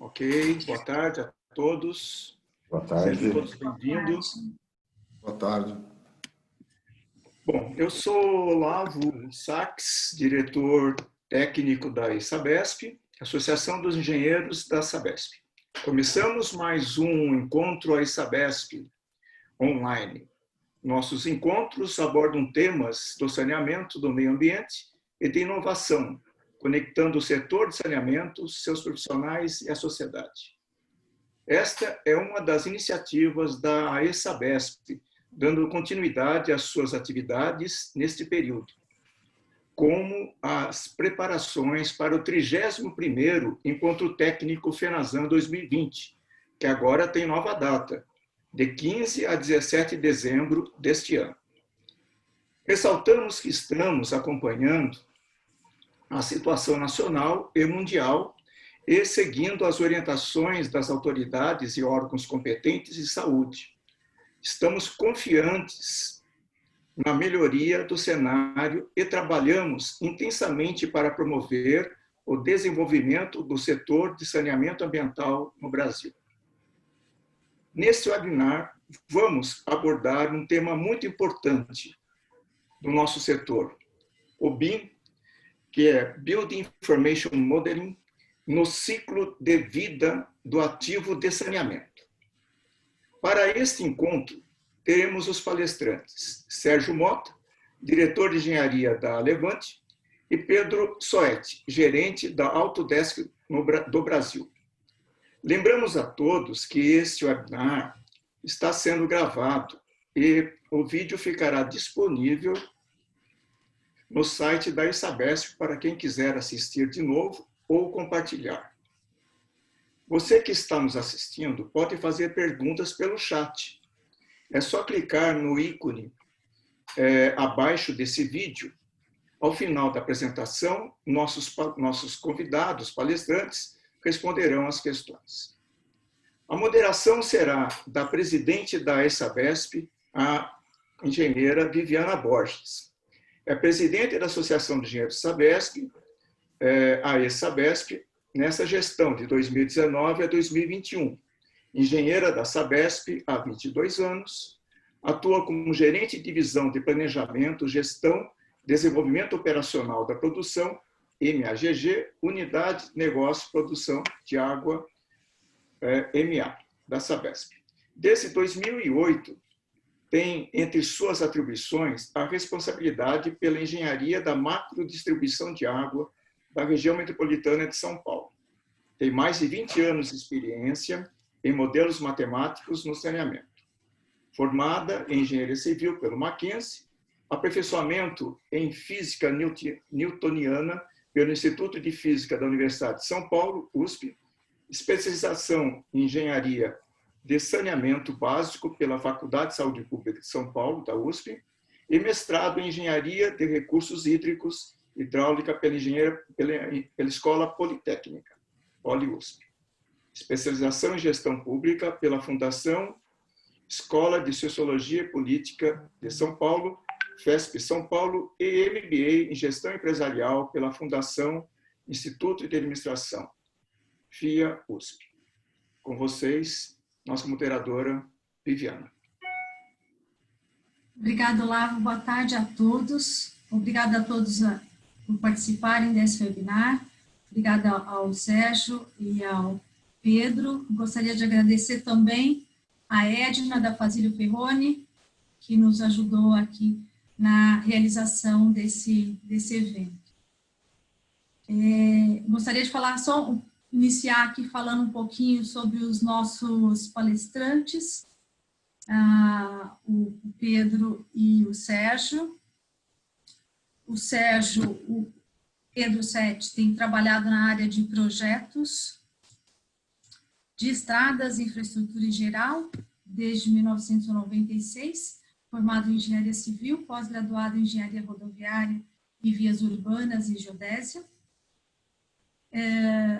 Ok, boa tarde a todos. Boa tarde. Sejam todos bem-vindos. Boa tarde. Bom, eu sou Olavo Sachs, diretor técnico da Sabesp, Associação dos Engenheiros da Sabesp. Começamos mais um encontro Sabesp online. Nossos encontros abordam temas do saneamento, do meio ambiente e de inovação, conectando o setor de saneamento, seus profissionais e a sociedade. Esta é uma das iniciativas da Sabesp, dando continuidade às suas atividades neste período, como as preparações para o 31º Encontro Técnico FENASAN 2020, que agora tem nova data, de 15 a 17 de dezembro deste ano. Ressaltamos que estamos acompanhando a situação nacional e mundial e seguindo as orientações das autoridades e órgãos competentes de saúde. Estamos confiantes na melhoria do cenário e trabalhamos intensamente para promover o desenvolvimento do setor de saneamento ambiental no Brasil. Neste webinar, vamos abordar um tema muito importante do nosso setor, o BIM, que é Building Information Modeling, no ciclo de vida do ativo de saneamento. Para este encontro, teremos os palestrantes Sérgio Mota, diretor de engenharia da Levante, e Pedro Soetti, gerente da Autodesk do Brasil. Lembramos a todos que este webinar está sendo gravado e o vídeo ficará disponível no site da Sabesp para quem quiser assistir de novo ou compartilhar. Você que está nos assistindo pode fazer perguntas pelo chat. É só clicar no ícone abaixo desse vídeo. Ao final da apresentação, nossos convidados, palestrantes, responderão às questões. A moderação será da presidente da Sabesp, a engenheira Viviana Borges. É presidente da Associação de Engenheiros Sabesp, a Sabesp, nessa gestão de 2019 a 2021. Engenheira da Sabesp há 22 anos, atua como gerente de divisão de planejamento, gestão, desenvolvimento operacional da produção, MAGG, Unidade de Negócio e Produção de Água, MA, da Sabesp. Desde 2008, tem entre suas atribuições a responsabilidade pela engenharia da macrodistribuição de água da região metropolitana de São Paulo. Tem mais de 20 anos de experiência em modelos matemáticos no saneamento. Formada em engenharia civil pelo Mackenzie, aperfeiçoamento em física newtoniana pelo Instituto de Física da Universidade de São Paulo, USP, especialização em engenharia de saneamento básico pela Faculdade de Saúde Pública de São Paulo, da USP, e mestrado em engenharia de recursos hídricos hidráulica pela Escola Politécnica, PoliUSP. Especialização em gestão pública pela Fundação Escola de Sociologia e Política de São Paulo, FESP São Paulo, e MBA em gestão empresarial pela Fundação Instituto de Administração, FIA USP. Com vocês, nossa moderadora, Viviana. Obrigada, Olavo. Boa tarde a todos. Obrigada a todos por participarem desse webinar. Obrigada ao Sérgio e ao Pedro. Gostaria de agradecer também a Edna, da Fazilio Ferroni, que nos ajudou aqui na realização desse evento. Gostaria de falar iniciar aqui falando um pouquinho sobre os nossos palestrantes, o Pedro e o Sérgio. O Pedro Soetti tem trabalhado na área de projetos de estradas e infraestrutura em geral, desde 1996, formado em engenharia civil, pós-graduado em engenharia rodoviária e vias urbanas e geodésia.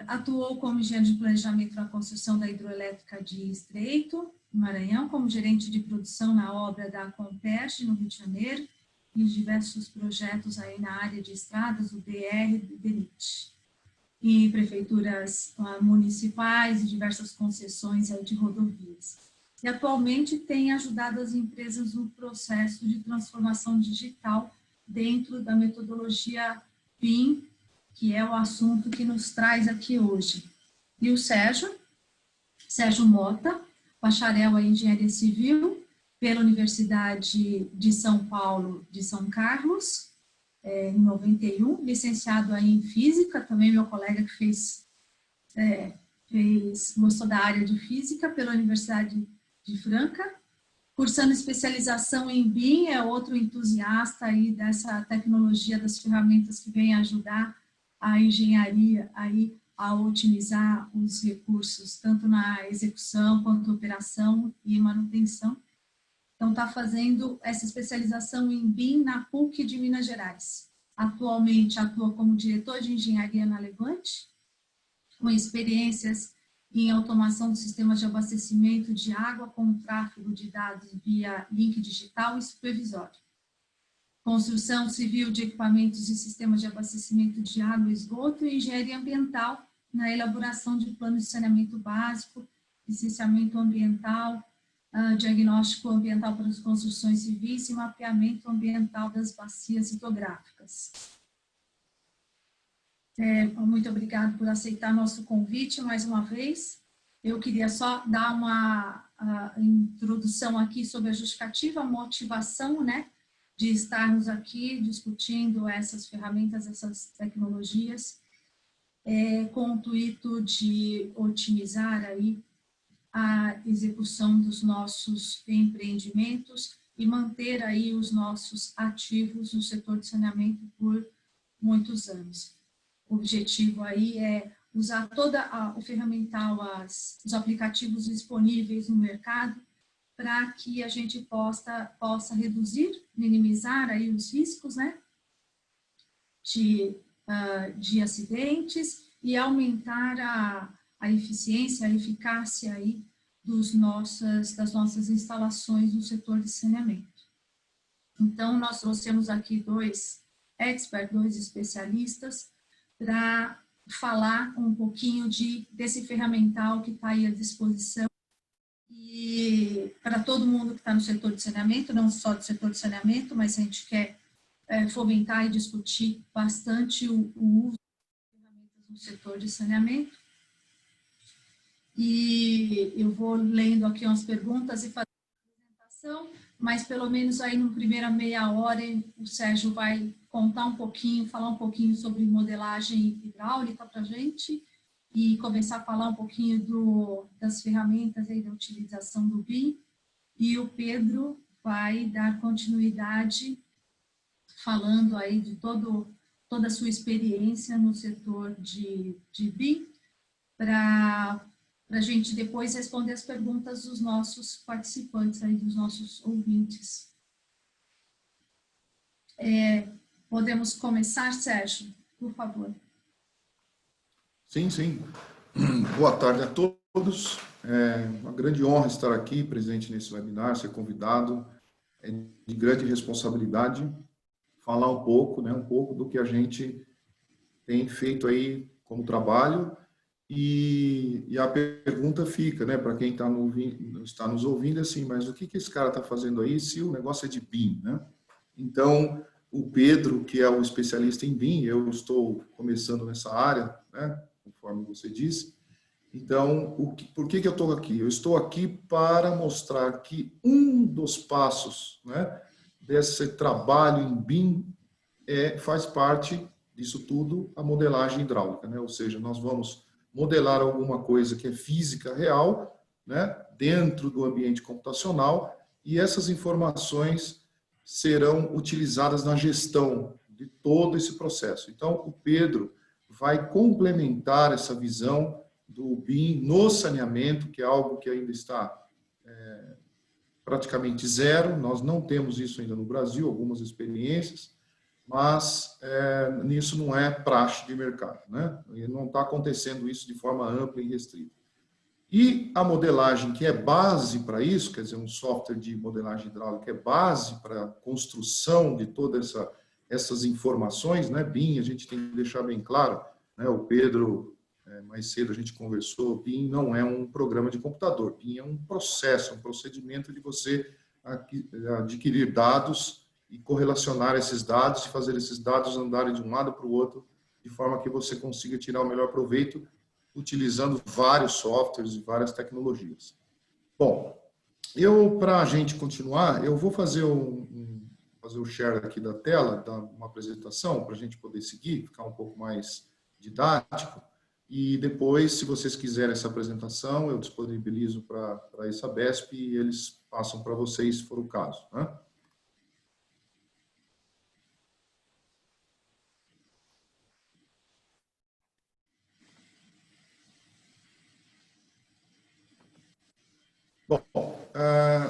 Atuou como engenheiro de planejamento na construção da hidroelétrica de Estreito, no Maranhão, como gerente de produção na obra da Comperj, no Rio de Janeiro, e diversos projetos aí na área de estradas, o DR e o DENIT. e prefeituras municipais e diversas concessões aí de rodovias. E atualmente tem ajudado as empresas no processo de transformação digital dentro da metodologia BIM, que é o assunto que nos traz aqui hoje. E o Sérgio Mota, bacharel em Engenharia Civil pela Universidade de São Paulo de São Carlos, em 91, licenciado aí em Física, também meu colega que gostou da área de Física pela Universidade de Franca, cursando especialização em BIM, é outro entusiasta aí dessa tecnologia, das ferramentas que vem ajudar a engenharia aí a otimizar os recursos, tanto na execução quanto operação e manutenção. Então, está fazendo essa especialização em BIM na PUC de Minas Gerais. Atualmente atua como diretor de engenharia na Levante, com experiências em automação de sistemas de abastecimento de água com tráfego de dados via link digital e supervisório. Construção civil de equipamentos e sistemas de abastecimento de água e esgoto e engenharia ambiental na elaboração de planos de saneamento básico, licenciamento ambiental, diagnóstico ambiental para as construções civis e mapeamento ambiental das bacias hidrográficas. Muito obrigada por aceitar nosso convite mais uma vez. Eu queria só dar uma introdução aqui sobre a justificativa, a motivação, né, de estarmos aqui discutindo essas ferramentas, essas tecnologias, com o intuito de otimizar aí a execução dos nossos empreendimentos e manter aí os nossos ativos no setor de saneamento por muitos anos. O objetivo aí é usar toda o ferramental, os aplicativos disponíveis no mercado para que a gente possa reduzir, minimizar aí os riscos, né, de acidentes e aumentar a eficiência, a eficácia aí das nossas instalações no setor de saneamento. Então, nós trouxemos aqui dois especialistas, para falar um pouquinho desse ferramental que está aí à disposição e para todo mundo que está no setor de saneamento, não só do setor de saneamento, mas a gente quer fomentar e discutir bastante o uso de ferramentas no setor de saneamento. E eu vou lendo aqui umas perguntas e fazendo a apresentação, mas pelo menos aí na primeira meia hora o Sérgio vai contar um pouquinho, falar um pouquinho sobre modelagem hidráulica para a gente e começar a falar um pouquinho das ferramentas aí da utilização do BIM. E o Pedro vai dar continuidade falando aí de toda a sua experiência no setor de BIM, para a gente depois responder as perguntas dos nossos participantes, aí, dos nossos ouvintes. Podemos começar, Sérgio, por favor. Sim, sim. Boa tarde a todos. É uma grande honra estar aqui, presente nesse webinar, ser convidado. É de grande responsabilidade falar um pouco do que a gente tem feito aí como trabalho. E a pergunta fica, né, para quem está nos ouvindo, assim, mas o que esse cara está fazendo aí se o negócio é de BIM, né? Então, o Pedro, que é o especialista em BIM, eu estou começando nessa área, né, conforme você disse. Então, por que eu estou aqui? Eu estou aqui para mostrar que um dos passos, né, desse trabalho em BIM faz parte disso tudo a modelagem hidráulica, né? Ou seja, nós vamos modelar alguma coisa que é física real, né, dentro do ambiente computacional, e essas informações serão utilizadas na gestão de todo esse processo. Então, o Pedro vai complementar essa visão do BIM no saneamento, que é algo que ainda está praticamente zero. Nós não temos isso ainda no Brasil, algumas experiências, mas nisso não é praxe de mercado, né? E não está acontecendo isso de forma ampla e restrita. E a modelagem, que é base para isso, quer dizer, um software de modelagem hidráulica é base para a construção de todas essas informações, né? BIM, a gente tem que deixar bem claro, né? O Pedro, mais cedo a gente conversou, PIM não é um programa de computador, PIM é um processo, um procedimento de você adquirir dados e correlacionar esses dados e fazer esses dados andarem de um lado para o outro, de forma que você consiga tirar o melhor proveito utilizando vários softwares e várias tecnologias. Bom, para a gente continuar, eu vou fazer fazer o share aqui da tela, dar uma apresentação para a gente poder seguir, ficar um pouco mais didático. E depois, se vocês quiserem essa apresentação, eu disponibilizo para a Sabesp e eles passam para vocês, se for o caso, né? Bom,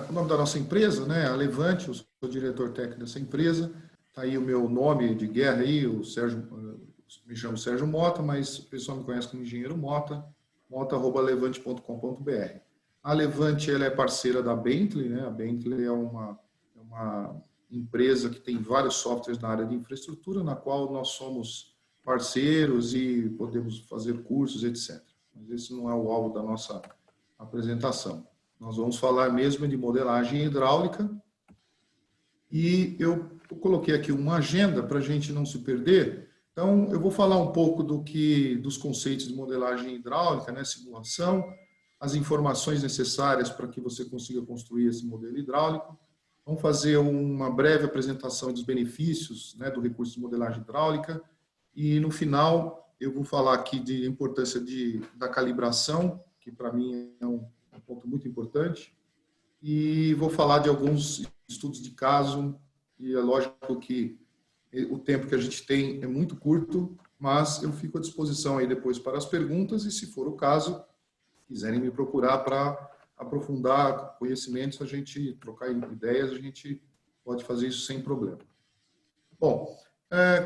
o nome da nossa empresa, né, a Levante, eu sou o diretor técnico dessa empresa, está aí o meu nome de guerra aí, me chamo Sérgio Mota, mas o pessoal me conhece como Engenheiro Mota, mota@levante.com.br. A Levante, ela é parceira da Bentley, né, a Bentley é uma empresa que tem vários softwares na área de infraestrutura, na qual nós somos parceiros e podemos fazer cursos, etc. Mas esse não é o alvo da nossa apresentação. Nós vamos falar mesmo de modelagem hidráulica e eu coloquei aqui uma agenda para a gente não se perder. Então, eu vou falar um pouco dos conceitos de modelagem hidráulica, né, simulação, as informações necessárias para que você consiga construir esse modelo hidráulico. Vamos fazer uma breve apresentação dos benefícios, né, do recurso de modelagem hidráulica e, no final, eu vou falar aqui de importância da calibração, que para mim é um ponto muito importante, e vou falar de alguns estudos de caso, e é lógico que o tempo que a gente tem é muito curto, mas eu fico à disposição aí depois para as perguntas, e se for o caso, quiserem me procurar para aprofundar conhecimentos, a gente trocar ideias, a gente pode fazer isso sem problema. Bom,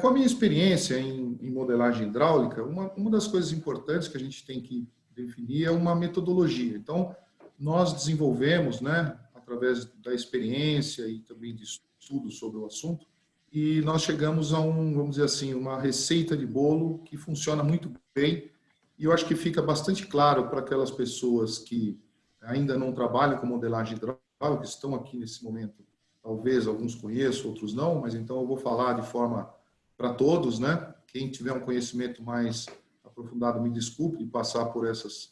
com a minha experiência em modelagem hidráulica, uma das coisas importantes que a gente tem que definir é uma metodologia. Então, nós desenvolvemos, né, através da experiência e também de estudos sobre o assunto, e nós chegamos a vamos dizer assim, uma receita de bolo que funciona muito bem, e eu acho que fica bastante claro para aquelas pessoas que ainda não trabalham com modelagem hidráulica, que estão aqui nesse momento. Talvez alguns conheçam, outros não, mas então eu vou falar de forma para todos, né? Quem tiver um conhecimento mais aprofundado, me desculpe de passar por essas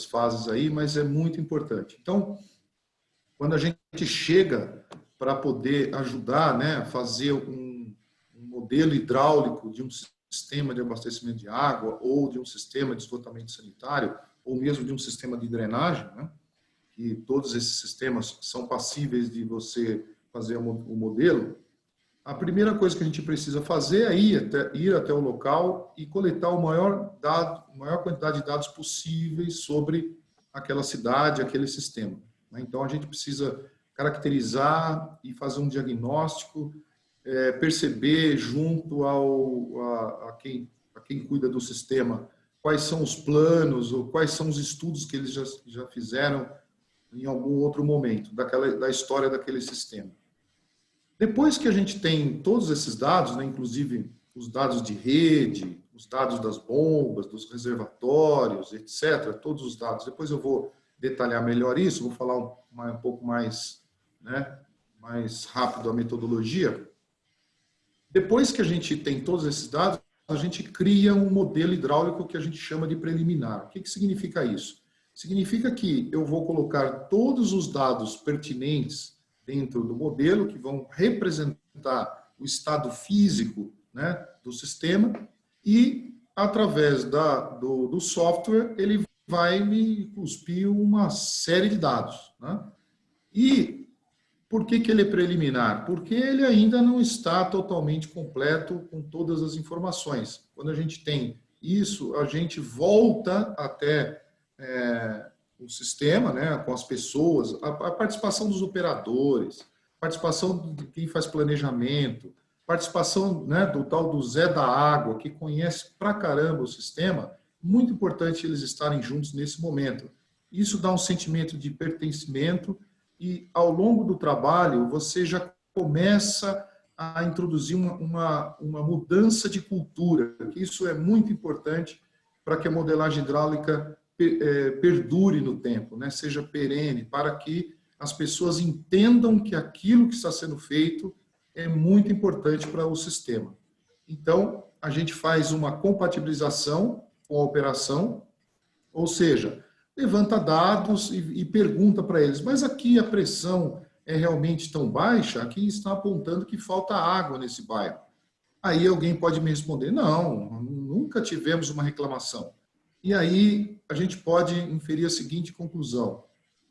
fases aí, mas é muito importante. Então, quando a gente chega para poder ajudar, né, a fazer um modelo hidráulico de um sistema de abastecimento de água ou de um sistema de esgotamento sanitário ou mesmo de um sistema de drenagem, né, que todos esses sistemas são passíveis de você fazer o modelo, a primeira coisa que a gente precisa fazer é ir até o local e coletar a maior quantidade de dados possíveis sobre aquela cidade, aquele sistema. Então, a gente precisa caracterizar e fazer um diagnóstico, perceber junto a quem cuida do sistema quais são os planos ou quais são os estudos que eles já fizeram em algum outro momento da história daquele sistema. Depois que a gente tem todos esses dados, né, inclusive os dados de rede, os dados das bombas, dos reservatórios, etc., todos os dados, depois eu vou detalhar melhor isso, vou falar um pouco mais, né, mais rápido a metodologia. Depois que a gente tem todos esses dados, a gente cria um modelo hidráulico que a gente chama de preliminar. O que significa isso? Significa que eu vou colocar todos os dados pertinentes dentro do modelo, que vão representar o estado físico, né, do sistema, e através do software ele vai me cuspir uma série de dados, né? E por que ele é preliminar? Porque ele ainda não está totalmente completo com todas as informações. Quando a gente tem isso, a gente volta até o sistema, né, com as pessoas, a participação dos operadores, participação de quem faz planejamento, participação, né, do tal do Zé da Água, que conhece pra caramba o sistema. Muito importante eles estarem juntos nesse momento. Isso dá um sentimento de pertencimento e, ao longo do trabalho, você já começa a introduzir uma mudança de cultura, que isso é muito importante para que a modelagem hidráulica perdure no tempo, né? Seja perene, para que as pessoas entendam que aquilo que está sendo feito é muito importante para o sistema. Então, a gente faz uma compatibilização com a operação, ou seja, levanta dados e pergunta para eles, mas aqui a pressão é realmente tão baixa? Aqui está apontando que falta água nesse bairro. Aí alguém pode me responder, não, nunca tivemos uma reclamação. E aí a gente pode inferir a seguinte conclusão.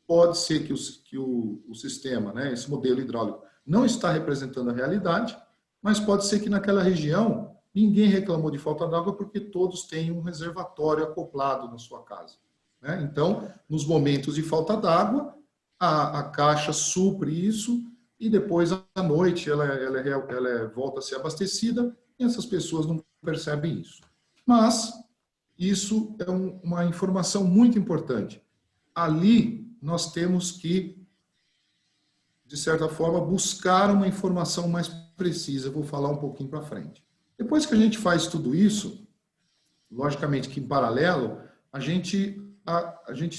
Pode ser que o sistema, né, esse modelo hidráulico, não está representando a realidade, mas pode ser que naquela região ninguém reclamou de falta d'água porque todos têm um reservatório acoplado na sua casa, né? Então, nos momentos de falta d'água, a caixa supre isso e depois à noite ela volta a ser abastecida e essas pessoas não percebem isso. Mas isso é uma informação muito importante. Ali nós temos que, de certa forma, buscar uma informação mais precisa. Eu vou falar um pouquinho para frente. Depois que a gente faz tudo isso, logicamente que em paralelo, a gente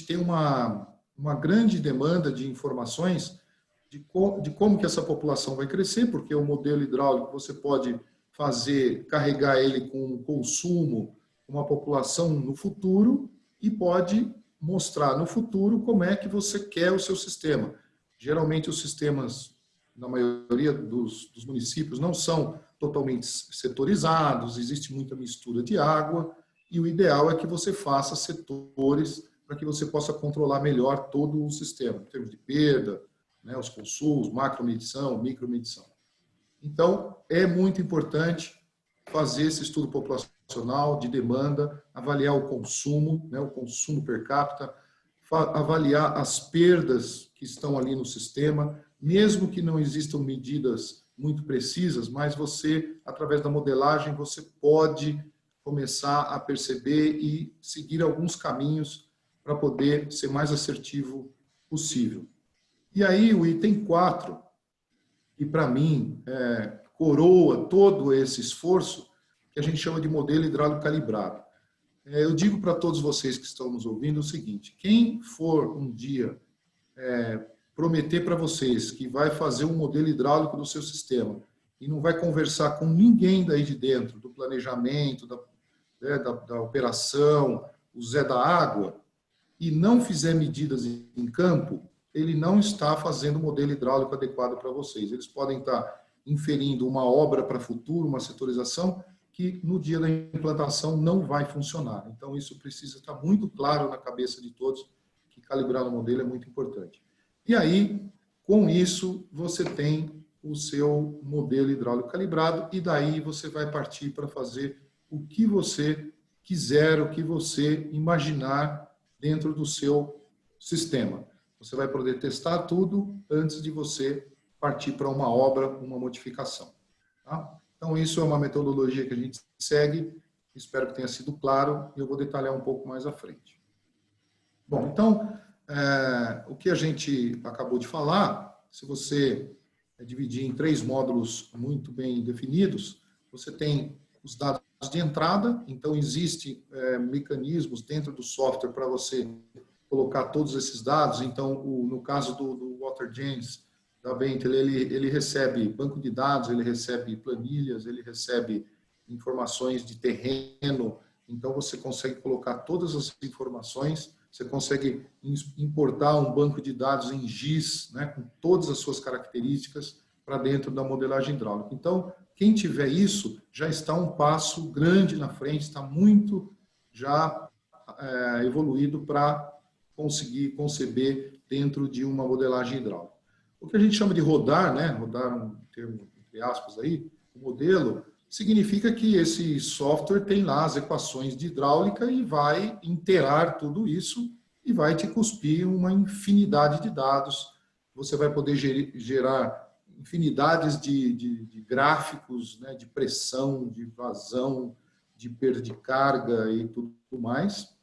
tem uma grande demanda de informações de como que essa população vai crescer, porque o modelo hidráulico você pode carregar ele com consumo, uma população no futuro e pode mostrar no futuro como é que você quer o seu sistema. Geralmente os sistemas, na maioria dos municípios, não são totalmente setorizados, existe muita mistura de água e o ideal é que você faça setores para que você possa controlar melhor todo o sistema, em termos de perda, né, os consumos, macromedição, micromedição. Então, é muito importante fazer esse estudo populacional de demanda, avaliar o consumo, né, o consumo per capita, avaliar as perdas que estão ali no sistema, mesmo que não existam medidas muito precisas, mas você, através da modelagem, você pode começar a perceber e seguir alguns caminhos para poder ser mais assertivo possível. E aí, o item 4, que para mim coroa todo esse esforço, que a gente chama de modelo hidráulico calibrado. Eu digo para todos vocês que estão nos ouvindo o seguinte, quem for um dia prometer para vocês que vai fazer um modelo hidráulico do seu sistema e não vai conversar com ninguém daí de dentro, do planejamento, da operação, o Zé da Água, e não fizer medidas em campo, ele não está fazendo o modelo hidráulico adequado para vocês. Eles podem estar inferindo uma obra para futuro, uma setorização, que no dia da implantação não vai funcionar. Então, isso precisa estar muito claro na cabeça de todos, que calibrar o modelo é muito importante. E aí, com isso, você tem o seu modelo hidráulico calibrado e daí você vai partir para fazer o que você quiser, o que você imaginar dentro do seu sistema. Você vai poder testar tudo antes de você partir para uma obra, uma modificação. Tá? Então, isso é uma metodologia que a gente segue, espero que tenha sido claro, e eu vou detalhar um pouco mais à frente. Bom, então, o que a gente acabou de falar, se você dividir em 3 módulos muito bem definidos, você tem os dados de entrada, então existem mecanismos dentro do software para você colocar todos esses dados. Então, no caso do WaterJens, da Bentley, ele recebe banco de dados, ele recebe planilhas, ele recebe informações de terreno, então você consegue colocar todas as informações, você consegue importar um banco de dados em GIS, né, com todas as suas características para dentro da modelagem hidráulica. Então, quem tiver isso, já está um passo grande na frente, está muito já evoluído para conseguir conceber dentro de uma modelagem hidráulica. O que a gente chama de rodar, né, rodar um termo entre aspas aí, o modelo, significa que esse software tem lá as equações de hidráulica e vai interar tudo isso e vai te cuspir uma infinidade de dados. Você vai poder gerar infinidades de gráficos, né, de pressão, de vazão, de perda de carga e tudo mais.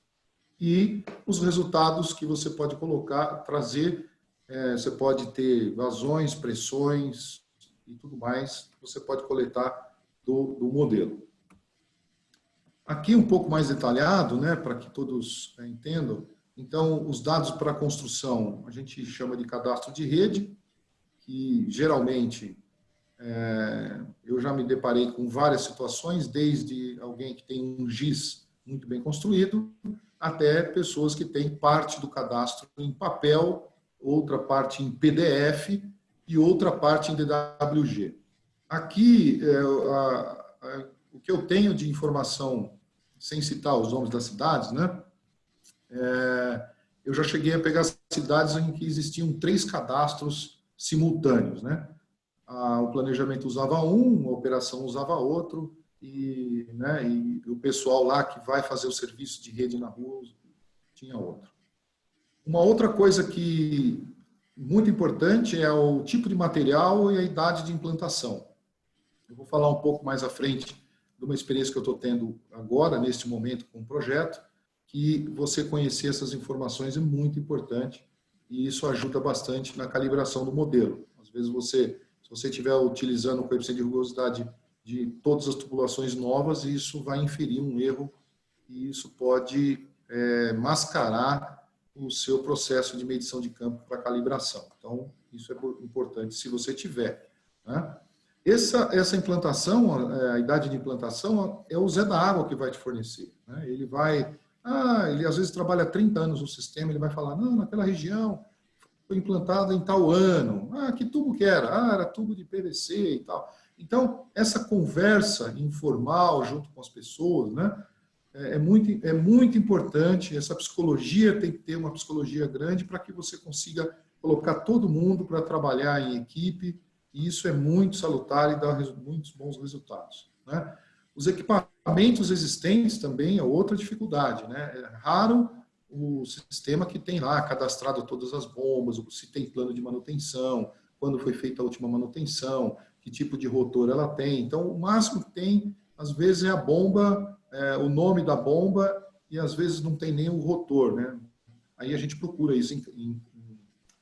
E os resultados que você pode colocar, trazer, você pode ter vazões, pressões e tudo mais. você pode coletar do modelo. Aqui um pouco mais detalhado, né, para que todos entendam. Então, os dados para a construção, a gente chama de cadastro de rede, que geralmente eu já me deparei com várias situações, desde alguém que tem um GIS muito bem construído, até pessoas que têm parte do cadastro em papel, outra parte em PDF e outra parte em DWG. Aqui, o que eu tenho de informação, sem citar os nomes das cidades, né? Eu já cheguei a pegar cidades em que existiam 3 cadastros simultâneos, né? O planejamento usava um, a operação usava outro, e o pessoal lá que vai fazer o serviço de rede na rua tinha outro. Uma outra coisa que muito importante é o tipo de material e a idade de implantação. Eu vou falar um pouco mais à frente de uma experiência que eu estou tendo agora, neste momento, com o projeto, que você conhecer essas informações é muito importante e isso ajuda bastante na calibração do modelo. Às vezes, se você estiver utilizando o coeficiente de rugosidade de todas as tubulações novas, isso vai inferir um erro e isso pode mascarar o seu processo de medição de campo para calibração. Então, isso é importante se você tiver, né? Essa implantação, a idade de implantação, é o Zé da Água que vai te fornecer, né? Ele às vezes trabalha 30 anos no sistema, ele vai falar, não, naquela região foi implantada em tal ano, que tubo que era? Era tubo de PVC e tal. Então, essa conversa informal junto com as pessoas, né, é muito importante, essa psicologia tem que ter uma psicologia grande para que você consiga colocar todo mundo para trabalhar em equipe, e isso é muito salutar e dá muitos bons resultados, né? Os equipamentos existentes também é outra dificuldade, né? É raro o sistema que tem lá cadastrado todas as bombas, se tem plano de manutenção, quando foi feita a última manutenção, que tipo de rotor ela tem. Então, o máximo que tem, às vezes, é a bomba, o nome da bomba, e às vezes não tem nem o rotor, né? Aí a gente procura isso em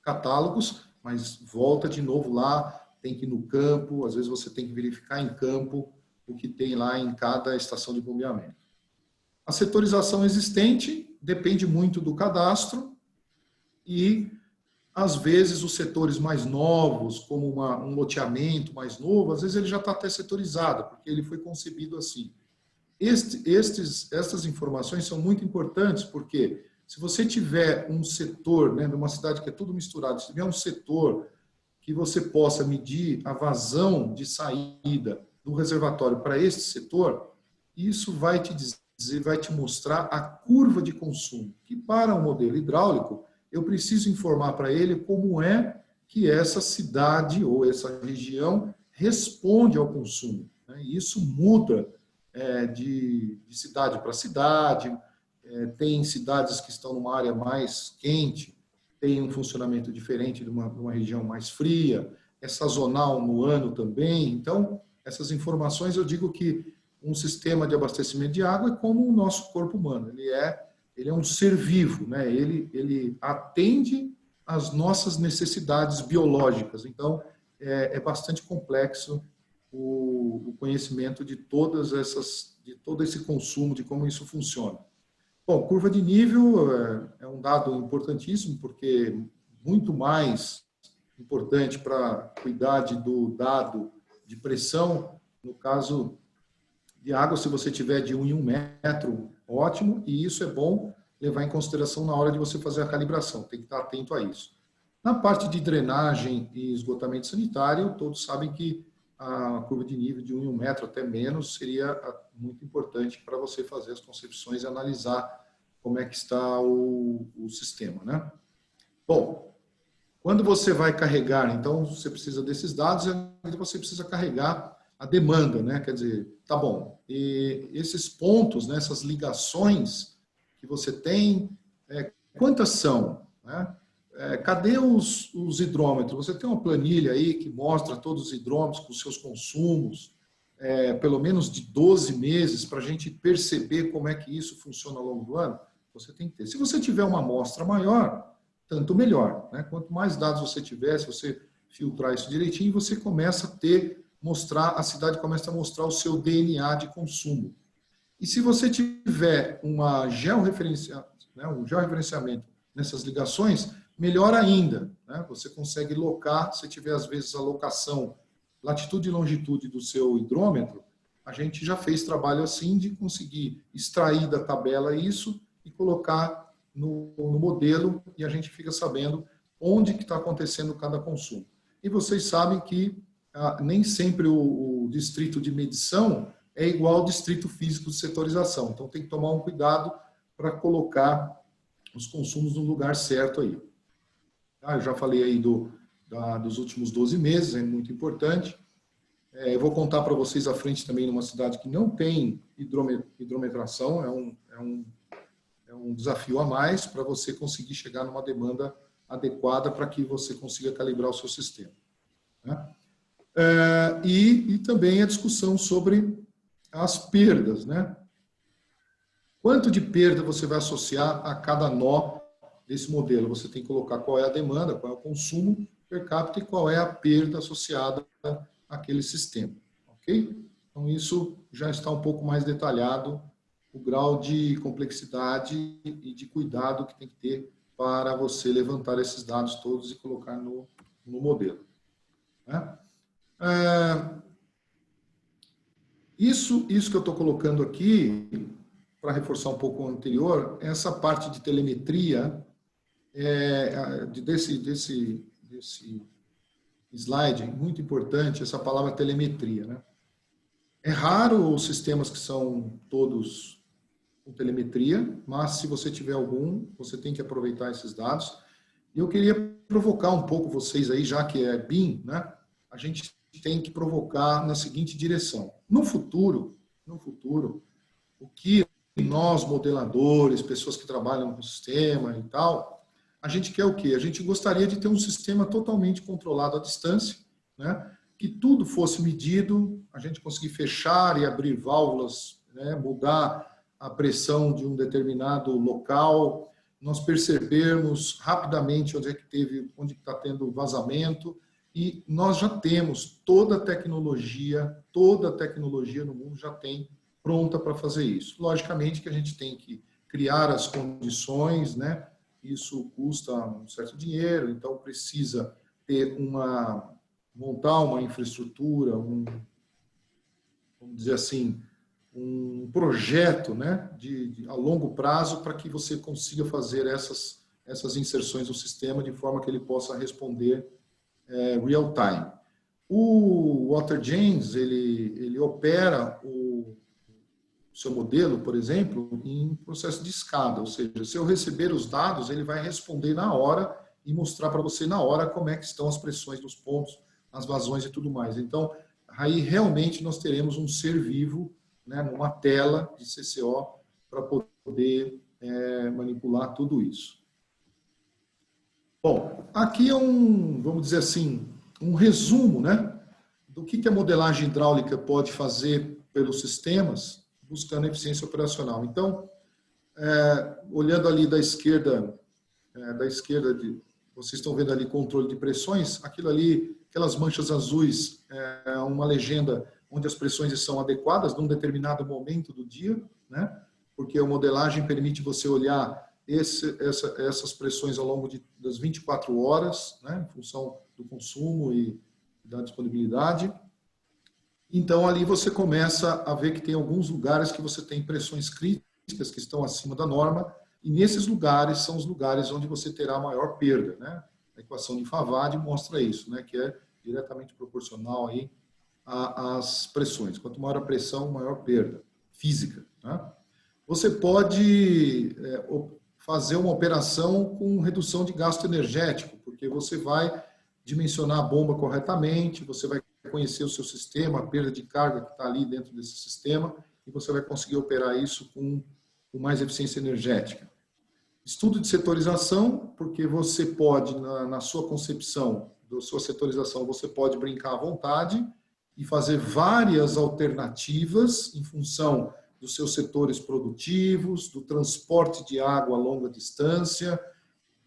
catálogos, mas volta de novo lá, tem que ir no campo, às vezes você tem que verificar em campo o que tem lá em cada estação de bombeamento. A setorização existente depende muito do cadastro e, às vezes, os setores mais novos, como um loteamento mais novo, às vezes ele já está até setorizado, porque ele foi concebido assim. Essas informações são muito importantes, porque se você tiver um setor, né, numa cidade que é tudo misturado, se tiver um setor que você possa medir a vazão de saída do reservatório para este setor, isso vai te dizer, vai te mostrar a curva de consumo, que para um modelo hidráulico, eu preciso informar para ele como é que essa cidade ou essa região responde ao consumo, né? E isso muda de cidade para cidade, tem cidades que estão numa área mais quente, tem um funcionamento diferente de uma região mais fria, é sazonal no ano também. Então, essas informações, eu digo que um sistema de abastecimento de água é como o nosso corpo humano, ele é um ser vivo, né? Ele atende às nossas necessidades biológicas. Então, é bastante complexo o conhecimento de todo esse consumo, de como isso funciona. Bom, curva de nível é um dado importantíssimo, porque muito mais importante para cuidar do dado de pressão, no caso de água, se você tiver de 1 em 1 metro, ótimo, e isso é bom levar em consideração na hora de você fazer a calibração, tem que estar atento a isso. Na parte de drenagem e esgotamento sanitário, todos sabem que a curva de nível de 1 em 1 metro até menos seria muito importante para você fazer as concepções e analisar como é que está o sistema, né? Bom, quando você vai carregar, então você precisa desses dados e você precisa carregar a demanda, né? Quer dizer, tá bom, e esses pontos, né, essas ligações que você tem, quantas são, né? Cadê os hidrômetros? Você tem uma planilha aí que mostra todos os hidrômetros com seus consumos, pelo menos de 12 meses, para a gente perceber como é que isso funciona ao longo do ano? Você tem que ter. Se você tiver uma amostra maior, tanto melhor, né? Quanto mais dados você tiver, se você filtrar isso direitinho, você começa a ter a cidade começa a mostrar o seu DNA de consumo. E se você tiver um georreferenciamento nessas ligações, melhor ainda, né? Você consegue locar, se tiver às vezes a locação, latitude e longitude do seu hidrômetro, a gente já fez trabalho assim de conseguir extrair da tabela isso e colocar no modelo, e a gente fica sabendo onde que está acontecendo cada consumo. E vocês sabem que nem sempre o distrito de medição é igual ao distrito físico de setorização. Então, tem que tomar um cuidado para colocar os consumos no lugar certo aí. Eu já falei aí dos últimos 12 meses, é muito importante. Eu vou contar para vocês à frente também numa cidade que não tem hidrometração, é um desafio a mais para você conseguir chegar numa demanda adequada para que você consiga calibrar o seu sistema, né? E também a discussão sobre as perdas, né? Quanto de perda você vai associar a cada nó desse modelo? Você tem que colocar qual é a demanda, qual é o consumo per capita e qual é a perda associada àquele sistema, ok? Então, isso já está um pouco mais detalhado, o grau de complexidade e de cuidado que tem que ter para você levantar esses dados todos e colocar no modelo, né? Isso que eu estou colocando aqui, para reforçar um pouco o anterior, essa parte de telemetria, desse slide, muito importante, essa palavra telemetria, né? É raro os sistemas que são todos com telemetria, mas se você tiver algum, você tem que aproveitar esses dados. E eu queria provocar um pouco vocês aí, já que é BIM, né? A gente tem que provocar na seguinte direção. No futuro, o que nós, modeladores, pessoas que trabalham com o sistema e tal, a gente quer o quê? A gente gostaria de ter um sistema totalmente controlado à distância, né? Que tudo fosse medido, a gente conseguir fechar e abrir válvulas, né? Mudar a pressão de um determinado local, nós percebermos rapidamente onde está tendo vazamento, e nós já temos toda a tecnologia no mundo já tem pronta para fazer isso. Logicamente que a gente tem que criar as condições, né? Isso custa um certo dinheiro, então precisa ter montar uma infraestrutura, vamos dizer assim, um projeto, né, a longo prazo para que você consiga fazer essas inserções no sistema de forma que ele possa responder real time. O WaterJanes, ele opera o seu modelo, por exemplo, em processo de escada, ou seja, se eu receber os dados, ele vai responder na hora e mostrar para você na hora como é que estão as pressões dos pontos, as vazões e tudo mais. Então, aí realmente nós teremos um ser vivo, né, numa tela de CCO para poder manipular tudo isso. Bom, aqui é vamos dizer assim, um resumo, né, do que a modelagem hidráulica pode fazer pelos sistemas, buscando eficiência operacional. Então, olhando ali da esquerda, vocês estão vendo ali controle de pressões, aquilo ali, aquelas manchas azuis, uma legenda onde as pressões são adequadas num determinado momento do dia, né? Porque a modelagem permite você olhar essas pressões ao longo das 24 horas, né? Em função do consumo e da disponibilidade. Então, ali você começa a ver que tem alguns lugares que você tem pressões críticas que estão acima da norma, e nesses lugares são os lugares onde você terá maior perda, né? A equação de Favart mostra isso, né? Que é diretamente proporcional aí às pressões. Quanto maior a pressão, maior perda física, né? Você pode fazer uma operação com redução de gasto energético, porque você vai dimensionar a bomba corretamente, você vai conhecer o seu sistema, a perda de carga que está ali dentro desse sistema, e você vai conseguir operar isso com mais eficiência energética. Estudo de setorização, porque você pode, na sua concepção, da sua setorização, você pode brincar à vontade e fazer várias alternativas em função dos seus setores produtivos, do transporte de água a longa distância,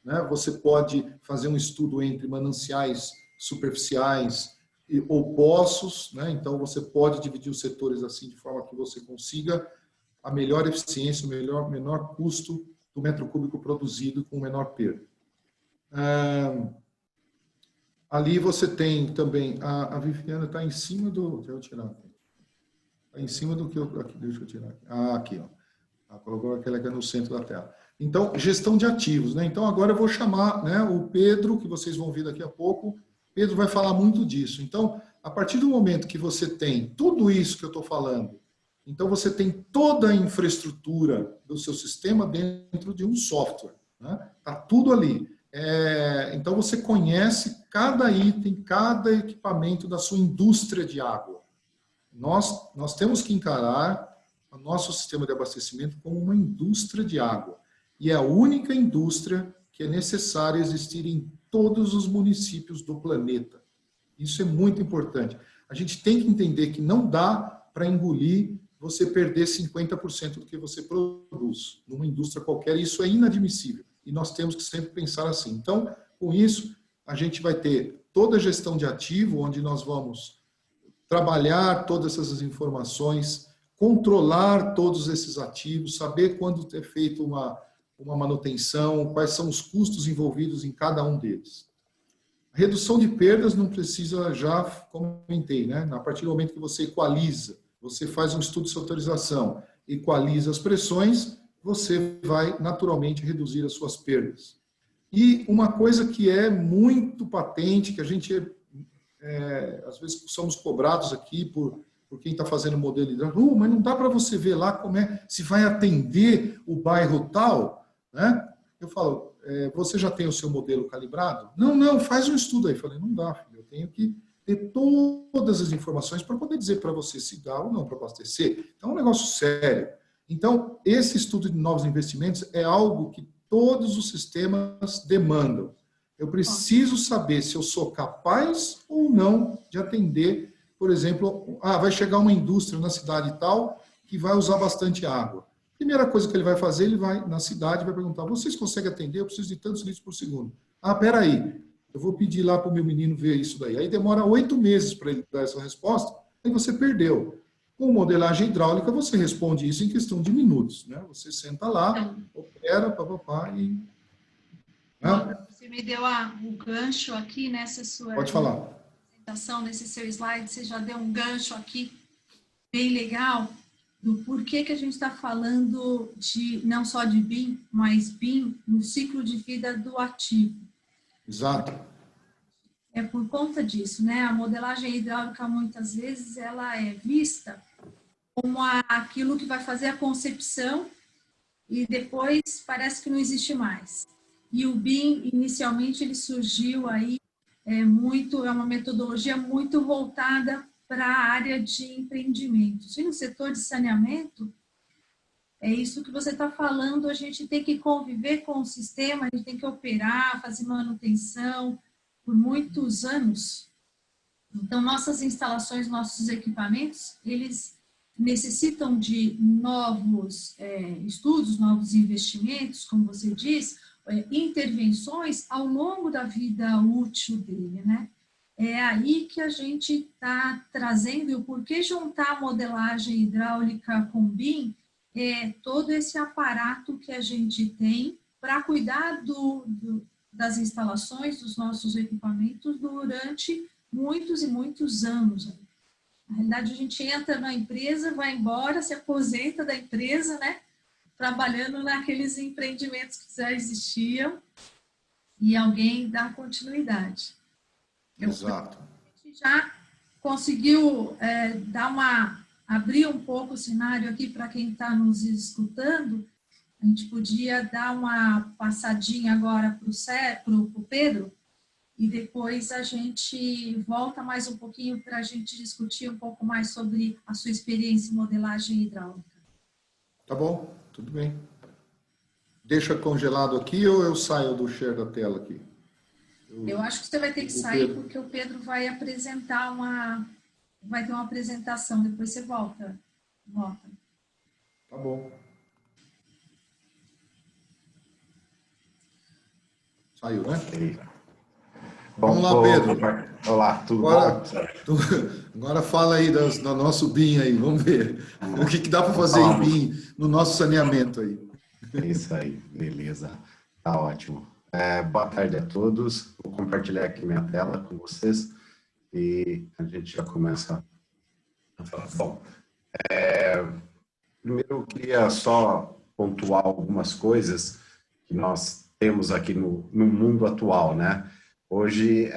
né? Você pode fazer um estudo entre mananciais superficiais ou poços, né? Então você pode dividir os setores assim de forma que você consiga a melhor eficiência, o menor custo do metro cúbico produzido com menor perda. Ali você tem também, a Viviana está em cima do, deixa eu tirar aqui. Está em cima do que eu, aqui, deixa eu tirar aqui. Aqui, ó. Colocou aquela que é no centro da tela. Então, gestão de ativos, né? Então, agora eu vou chamar, né, o Pedro, que vocês vão ver daqui a pouco. Pedro vai falar muito disso. Então, a partir do momento que você tem tudo isso que eu estou falando, então você tem toda a infraestrutura do seu sistema dentro de um software, né? Está tudo ali. Então, você conhece cada item, cada equipamento da sua indústria de água. Nós temos que encarar o nosso sistema de abastecimento como uma indústria de água. E é a única indústria que é necessária existir em todos os municípios do planeta. Isso é muito importante. A gente tem que entender que não dá para engolir você perder 50% do que você produz numa indústria qualquer. Isso é inadmissível. E nós temos que sempre pensar assim. Então, com isso, a gente vai ter toda a gestão de ativo, onde nós vamos trabalhar todas essas informações, controlar todos esses ativos, saber quando ter feito uma manutenção, quais são os custos envolvidos em cada um deles. A redução de perdas não precisa, já comentei, né? A partir do momento que você equaliza, você faz um estudo de autorização, equaliza as pressões, você vai naturalmente reduzir as suas perdas. E uma coisa que é muito patente, que a gente às vezes somos cobrados aqui por quem está fazendo modelo hidráulico, mas não dá para você ver lá como se vai atender o bairro tal, né? Eu falo, você já tem o seu modelo calibrado? Não, faz um estudo aí. Eu falei, não dá, filho, eu tenho que ter todas as informações para poder dizer para você se dá ou não para abastecer. Então, é um negócio sério. Então, esse estudo de novos investimentos é algo que todos os sistemas demandam. Eu preciso saber se eu sou capaz ou não de atender, por exemplo, vai chegar uma indústria na cidade tal que vai usar bastante água. Primeira coisa que ele vai fazer, ele vai na cidade e vai perguntar, vocês conseguem atender? Eu preciso de tantos litros por segundo. Espera aí, eu vou pedir lá para o meu menino ver isso daí. Aí demora 8 meses para ele dar essa resposta, aí você perdeu. Com modelagem hidráulica, você responde isso em questão de minutos, né? Você senta lá, opera, papapá e... Você me deu o gancho aqui nessa sua Pode falar. apresentação, nesse seu slide, você já deu um gancho aqui bem legal do porquê que a gente está falando de não só de BIM, mas BIM no ciclo de vida do ativo. Exato. É por conta disso, né? A modelagem hidráulica, muitas vezes, ela é vista como aquilo que vai fazer a concepção e depois parece que não existe mais. E o BIM, inicialmente, ele surgiu aí, é uma metodologia muito voltada para a área de empreendimentos. E no setor de saneamento, é isso que você está falando, a gente tem que conviver com o sistema, a gente tem que operar, fazer manutenção por muitos anos. Então, nossas instalações, nossos equipamentos, eles necessitam de novos estudos, novos investimentos, como você diz, intervenções ao longo da vida útil dele, né? É aí que a gente está trazendo, e o porquê juntar a modelagem hidráulica com BIM, todo esse aparato que a gente tem para cuidar das instalações, dos nossos equipamentos durante muitos e muitos anos. Na realidade, a gente entra na empresa, vai embora, se aposenta da empresa, né? Trabalhando naqueles empreendimentos que já existiam e alguém dá continuidade. Exato. A gente já conseguiu abrir um pouco o cenário aqui para quem está nos escutando. A gente podia dar uma passadinha agora para o Pedro e depois a gente volta mais um pouquinho para a gente discutir um pouco mais sobre a sua experiência em modelagem hidráulica. Tá bom, tudo bem. Deixa congelado aqui ou eu saio do share da tela aqui? Eu acho que você vai ter que sair porque o Pedro vai apresentar vai ter uma apresentação, depois você volta. Tá bom. Saiu, né? Vamos lá, Pedro. Olá, tudo Agora, bom? agora fala aí do nosso BIM aí, vamos ver. O que dá para fazer em BIM no nosso saneamento aí. É isso aí, beleza. Tá ótimo. Boa tarde a todos. Vou compartilhar aqui minha tela com vocês e a gente já começa a falar. Bom, primeiro eu queria só pontuar algumas coisas que nós temos aqui no mundo atual, né? Hoje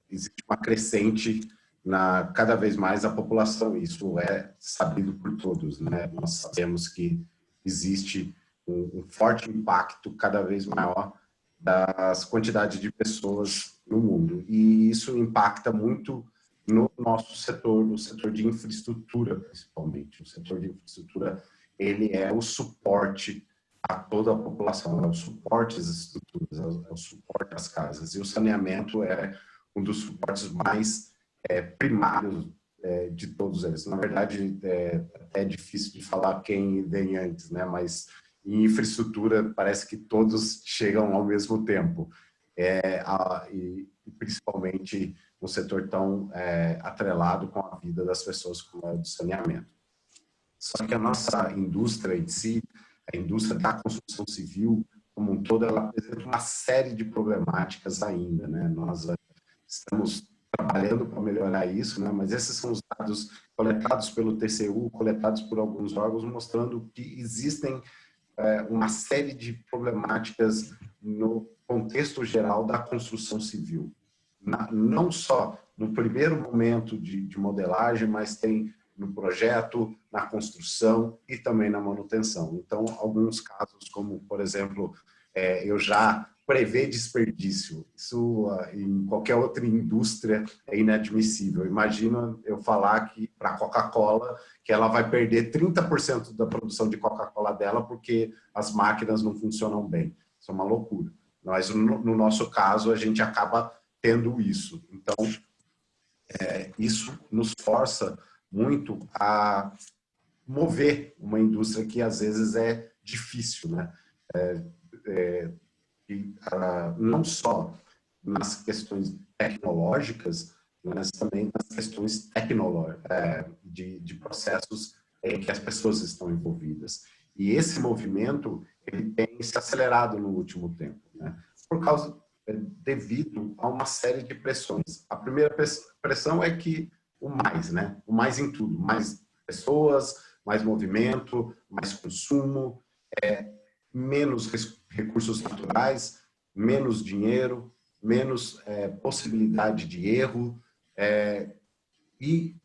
existe uma crescente cada vez mais a população, isso é sabido por todos, né? Nós sabemos que existe um forte impacto cada vez maior das quantidades de pessoas no mundo, e isso impacta muito no nosso setor, no setor de infraestrutura, principalmente. O setor de infraestrutura, ele é o suporte a toda a população, é o suporte às estruturas, é o suporte às casas, e o saneamento é um dos suportes mais primários de todos eles. Na verdade, é difícil de falar quem vem antes, né? Mas em infraestrutura parece que todos chegam ao mesmo tempo, e principalmente um setor tão atrelado com a vida das pessoas como é o do saneamento. Só que a nossa indústria em si, a indústria da construção civil como um todo, ela apresenta uma série de problemáticas ainda, né? Nós estamos trabalhando para melhorar isso, né? Mas esses são os dados coletados pelo TCU, coletados por alguns órgãos, mostrando que existem uma série de problemáticas no contexto geral da construção civil. Não só no primeiro momento de modelagem, mas tem no projeto, na construção e também na manutenção. Então, alguns casos, como, por exemplo, eu já prever desperdício. Isso, em qualquer outra indústria, é inadmissível. Imagina eu falar que para a Coca-Cola que ela vai perder 30% da produção de Coca-Cola dela porque as máquinas não funcionam bem. Isso é uma loucura. Mas, no nosso caso, a gente acaba tendo isso. Então, isso nos força muito a mover uma indústria que, às vezes, é difícil, né? Não só nas questões tecnológicas, mas também nas questões de processos em que as pessoas estão envolvidas. E esse movimento ele tem se acelerado no último tempo, né? Devido a uma série de pressões. A primeira pressão é que o mais, né? O mais em tudo, mais pessoas, mais movimento, mais consumo, menos recursos naturais, menos dinheiro, menos possibilidade de erro, e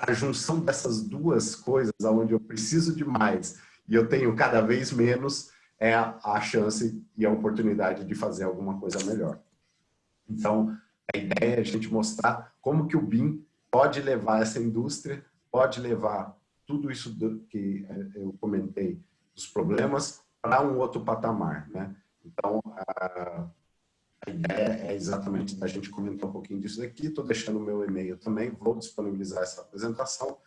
a junção dessas duas coisas, onde eu preciso de mais e eu tenho cada vez menos, é a chance e a oportunidade de fazer alguma coisa melhor. Então, a ideia é a gente mostrar como que o BIM pode levar essa indústria, pode levar tudo isso que eu comentei, dos problemas, para um outro patamar, né? Então, a ideia é exatamente da gente comentar um pouquinho disso daqui. Estou deixando o meu e-mail também, vou disponibilizar essa apresentação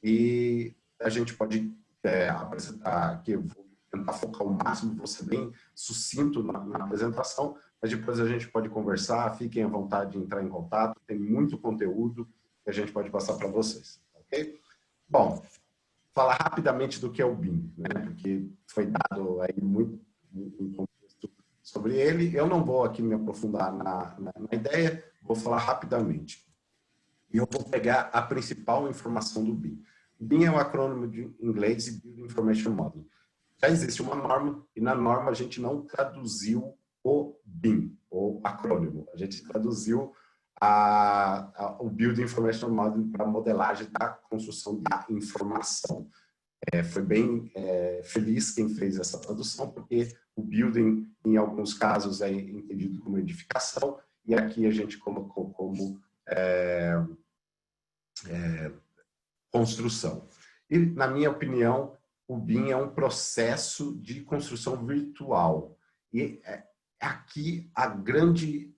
e a gente pode apresentar aqui. Eu vou tentar focar o máximo, vou ser bem sucinto na apresentação, mas depois a gente pode conversar, fiquem à vontade de entrar em contato, tem muito conteúdo que a gente pode passar para vocês, ok? Bom, falar rapidamente do que é o BIM, né? Porque foi dado aí muito um contexto sobre ele. Eu não vou aqui me aprofundar na ideia, vou falar rapidamente. E eu vou pegar a principal informação do BIM. BIM é um acrônimo de inglês de Building Information Modeling. Já existe uma norma, e na norma a gente não traduziu o BIM, o acrônimo. A gente traduziu o Building Information Modeling para modelagem da construção da informação. Foi bem feliz quem fez essa tradução, porque o building, em alguns casos, é entendido como edificação, e aqui a gente colocou como construção. E, na minha opinião, o BIM é um processo de construção virtual. E aqui a grande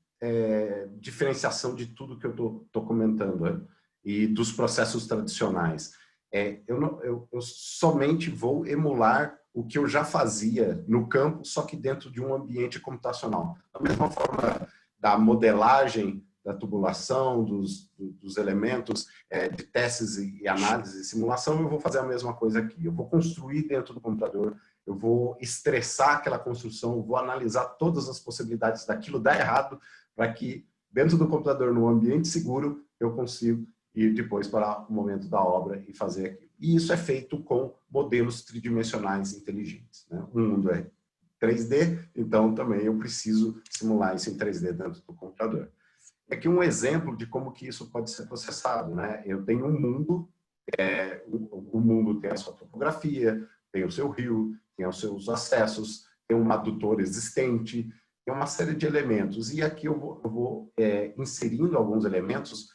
diferenciação de tudo que eu estou comentando, né? E dos processos tradicionais. Eu somente vou emular o que eu já fazia no campo, só que dentro de um ambiente computacional. Da mesma forma da modelagem, da tubulação, dos elementos, de testes e análise e simulação, eu vou fazer a mesma coisa aqui. Eu vou construir dentro do computador, eu vou estressar aquela construção, eu vou analisar todas as possibilidades daquilo dar errado, para que dentro do computador, no ambiente seguro, eu consiga ir depois para o momento da obra e fazer aquilo. E isso é feito com modelos tridimensionais inteligentes, né? O mundo é 3D, então também eu preciso simular isso em 3D dentro do computador. Aqui um exemplo de como que isso pode ser processado, né? Eu tenho um mundo, o mundo tem a sua topografia, tem o seu rio, tem os seus acessos, tem um adutor existente, tem uma série de elementos. E aqui eu vou inserindo alguns elementos.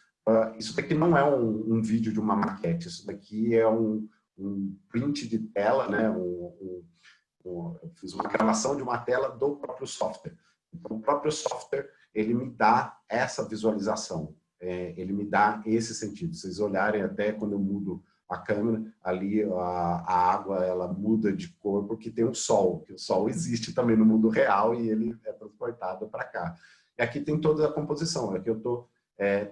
Isso daqui não é um vídeo de uma maquete, isso daqui é um print de tela, né? Eu fiz uma gravação de uma tela do próprio software. Então, o próprio software, ele me dá essa visualização, ele me dá esse sentido. Vocês olharem até quando eu mudo a câmera, ali a água ela muda de cor porque tem um sol, que o sol existe também no mundo real e ele é transportado para cá. E aqui tem toda a composição, aqui eu estou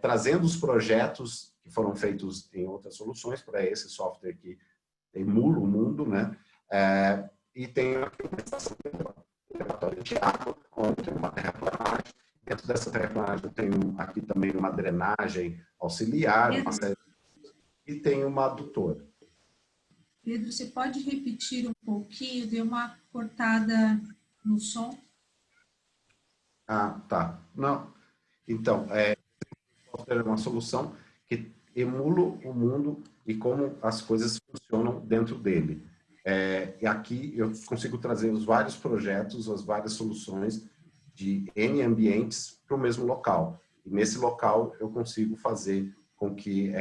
trazendo os projetos que foram feitos em outras soluções para esse software que emula o mundo, né? E tem aqui uma estação de elevatório de água, onde tem uma terraplanagem. Dentro dessa terraplanagem eu tenho aqui também uma drenagem auxiliar, uma série e tem uma adutora. Pedro, você pode repetir um pouquinho? Deu uma cortada no som. Ah, tá. Não. Então, é uma solução que emula o mundo e como as coisas funcionam dentro dele. E aqui eu consigo trazer os vários projetos, as várias soluções de N ambientes para o mesmo local. E nesse local eu consigo fazer com que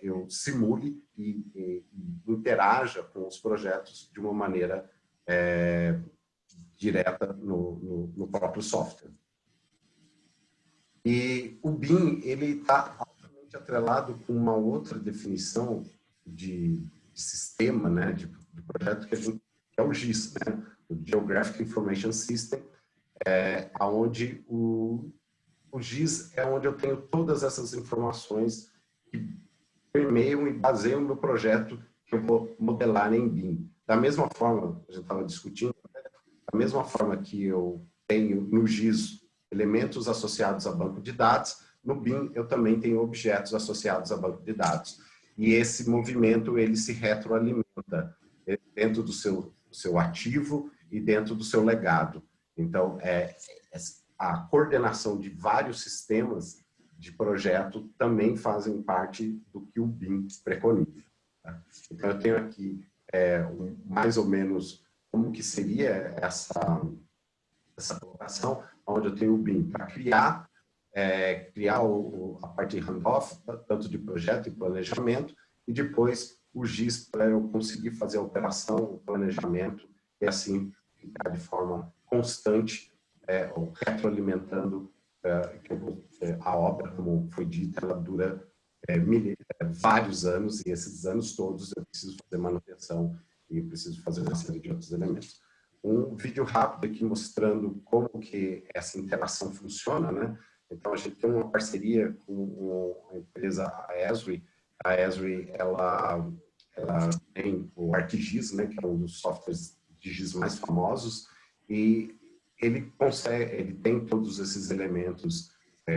eu simule e interaja com os projetos de uma maneira direta no próprio software. E o BIM, ele está altamente atrelado com uma outra definição de sistema, né, de projeto, que é o GIS, né, o Geographic Information System, onde o GIS é onde eu tenho todas essas informações que permeiam e baseiam o meu projeto que eu vou modelar em BIM. Da mesma forma, a gente estava discutindo, da mesma forma que eu tenho no GIS elementos associados a banco de dados, no BIM eu também tenho objetos associados a banco de dados. E esse movimento, ele se retroalimenta dentro do seu ativo e dentro do seu legado. Então, a coordenação de vários sistemas de projeto também fazem parte do que o BIM preconiza. Tá? Então, eu tenho aqui mais ou menos como que seria essa colocação, onde eu tenho o BIM para criar a parte de handoff, tanto de projeto e planejamento, e depois o GIS para eu conseguir fazer a operação, o planejamento, e assim ficar de forma constante, ou retroalimentando a obra, como foi dito, ela dura vários anos, e esses anos todos eu preciso fazer manutenção e preciso fazer uma série de outros elementos. Um vídeo rápido aqui mostrando como que essa interação funciona, né? Então, a gente tem uma parceria com a empresa Esri. A Esri, ela tem o ArcGIS, né, que é um dos softwares de GIS mais famosos, e ele tem todos esses elementos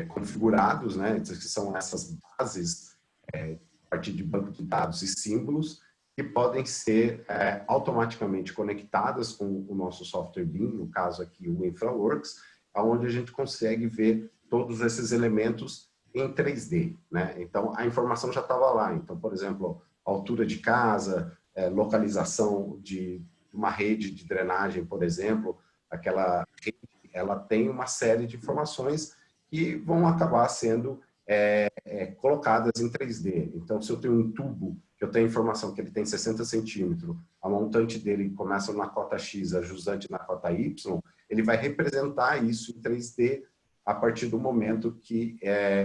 configurados, né, que são essas bases a partir de banco de dados e símbolos, que podem ser automaticamente conectadas com o nosso software BIM, no caso aqui o InfraWorks, onde a gente consegue ver todos esses elementos em 3D, né? Então, a informação já estava lá. Então, por exemplo, altura de casa, localização de uma rede de drenagem, por exemplo, aquela rede, ela tem uma série de informações que vão acabar sendo colocadas em 3D. Então, se eu tenho um tubo, que eu tenho informação que ele tem 60 centímetros, a montante dele começa na cota X, a jusante na cota Y, ele vai representar isso em 3D a partir do momento que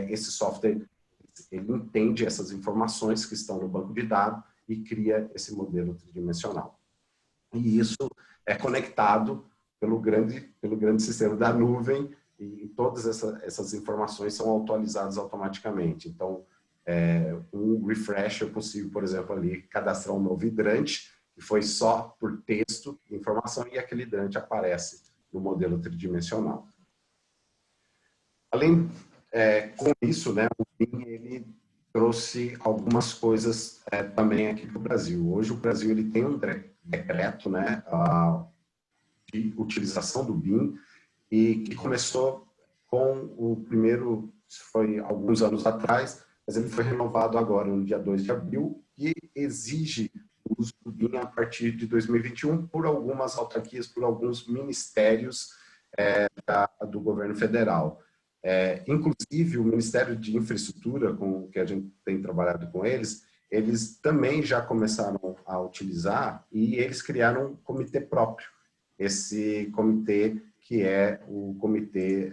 esse software ele entende essas informações que estão no banco de dados e cria esse modelo tridimensional. E isso é conectado pelo grande sistema da nuvem, e todas essas informações são atualizadas automaticamente. Então, um refresh eu consigo, por exemplo, ali cadastrar um novo hidrante, que foi só por texto, informação, e aquele hidrante aparece no modelo tridimensional. Além, com isso, né, o BIM ele trouxe algumas coisas também aqui para o Brasil. Hoje o Brasil ele tem um decreto, né, de utilização do BIM, e que começou com o primeiro, foi alguns anos atrás, mas ele foi renovado agora, no dia 2 de abril, e exige o uso do BIM a partir de 2021 por algumas autarquias, por alguns ministérios do governo federal. Inclusive, o Ministério de Infraestrutura, com que a gente tem trabalhado com eles também já começaram a utilizar, e eles criaram um comitê próprio. Esse comitê que é o comitê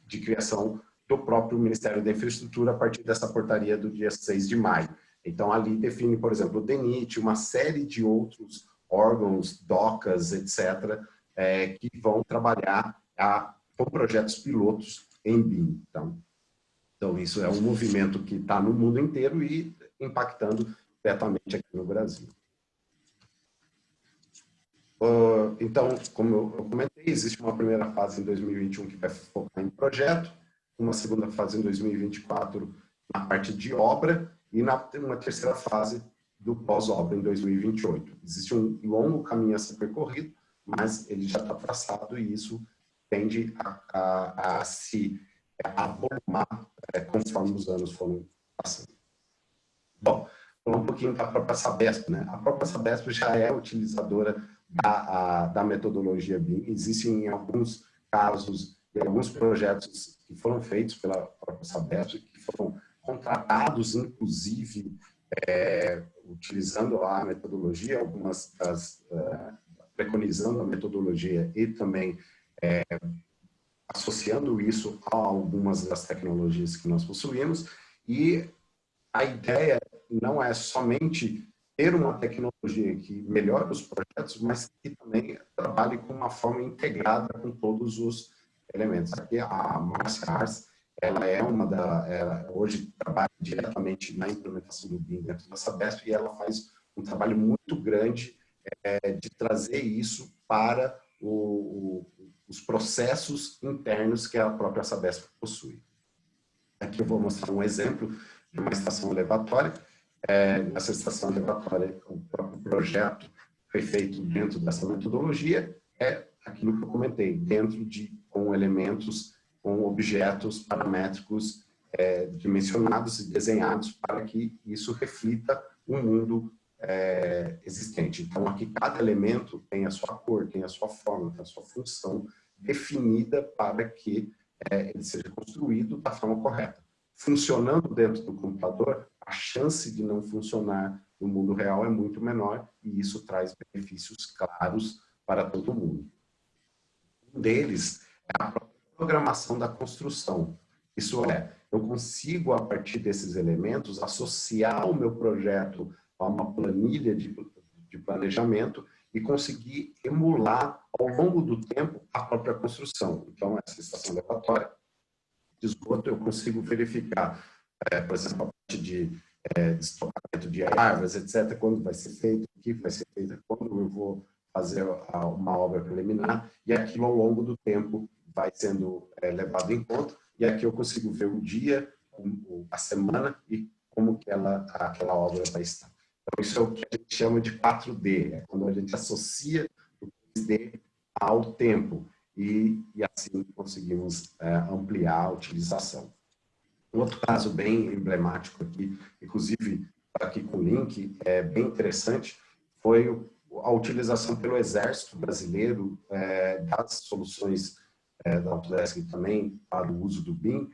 de criação do próprio Ministério da Infraestrutura a partir dessa portaria do dia 6 de maio. Então, ali define, por exemplo, o DENIT, uma série de outros órgãos, DOCAS, etc., que vão trabalhar com projetos pilotos em BIM. Então, isso é um movimento que está no mundo inteiro e impactando diretamente aqui no Brasil. Então, como eu comentei, existe uma primeira fase em 2021 que vai focar em projeto, uma segunda fase em 2024 na parte de obra e uma terceira fase do pós-obra em 2028. Existe um longo caminho a ser percorrido, mas ele já está traçado e isso tende a se avolumar conforme os anos foram passando. Bom, falar um pouquinho da própria Sabesp, né? A própria Sabesp já é utilizadora da metodologia BIM. Existem alguns casos e alguns projetos que foram feitos pela própria Sabesp, que foram contratados, inclusive, utilizando a metodologia, algumas preconizando a metodologia e também associando isso a algumas das tecnologias que nós possuímos. E a ideia não é somente ter uma tecnologia que melhore os projetos, mas que também trabalhe com uma forma integrada com todos os elementos. Aqui a Márcia Ars, ela hoje trabalha diretamente na implementação do BIM dentro da Sabesp, e ela faz um trabalho muito grande de trazer isso para os processos internos que a própria Sabesp possui. Aqui eu vou mostrar um exemplo de uma estação elevatória. Nessa estação elevatória, o próprio projeto foi feito dentro dessa metodologia, aquilo que eu comentei, com elementos, com objetos paramétricos dimensionados e desenhados para que isso reflita um mundo existente. Então, aqui cada elemento tem a sua cor, tem a sua forma, tem a sua função definida para que ele seja construído da forma correta. Funcionando dentro do computador, a chance de não funcionar no mundo real é muito menor, e isso traz benefícios claros para todo mundo. Um deles é a própria programação da construção. Isso eu consigo, a partir desses elementos, associar o meu projeto a uma planilha de planejamento e conseguir emular, ao longo do tempo, a própria construção. Então, essa estação elevatória de esgoto, eu consigo verificar, por exemplo, a parte de estocamento de árvores, etc., quando vai ser feito, o que vai ser feito, quando eu vou fazer uma obra preliminar, e aquilo ao longo do tempo vai sendo levado em conta, e aqui eu consigo ver o dia, a semana e como que aquela obra vai estar. Então, isso é o que a gente chama de 4D, quando a gente associa o 3D ao tempo, e assim conseguimos ampliar a utilização. Um outro caso bem emblemático aqui, inclusive aqui com o link, bem interessante, foi a utilização pelo Exército Brasileiro das soluções da Autodesk também para o uso do BIM,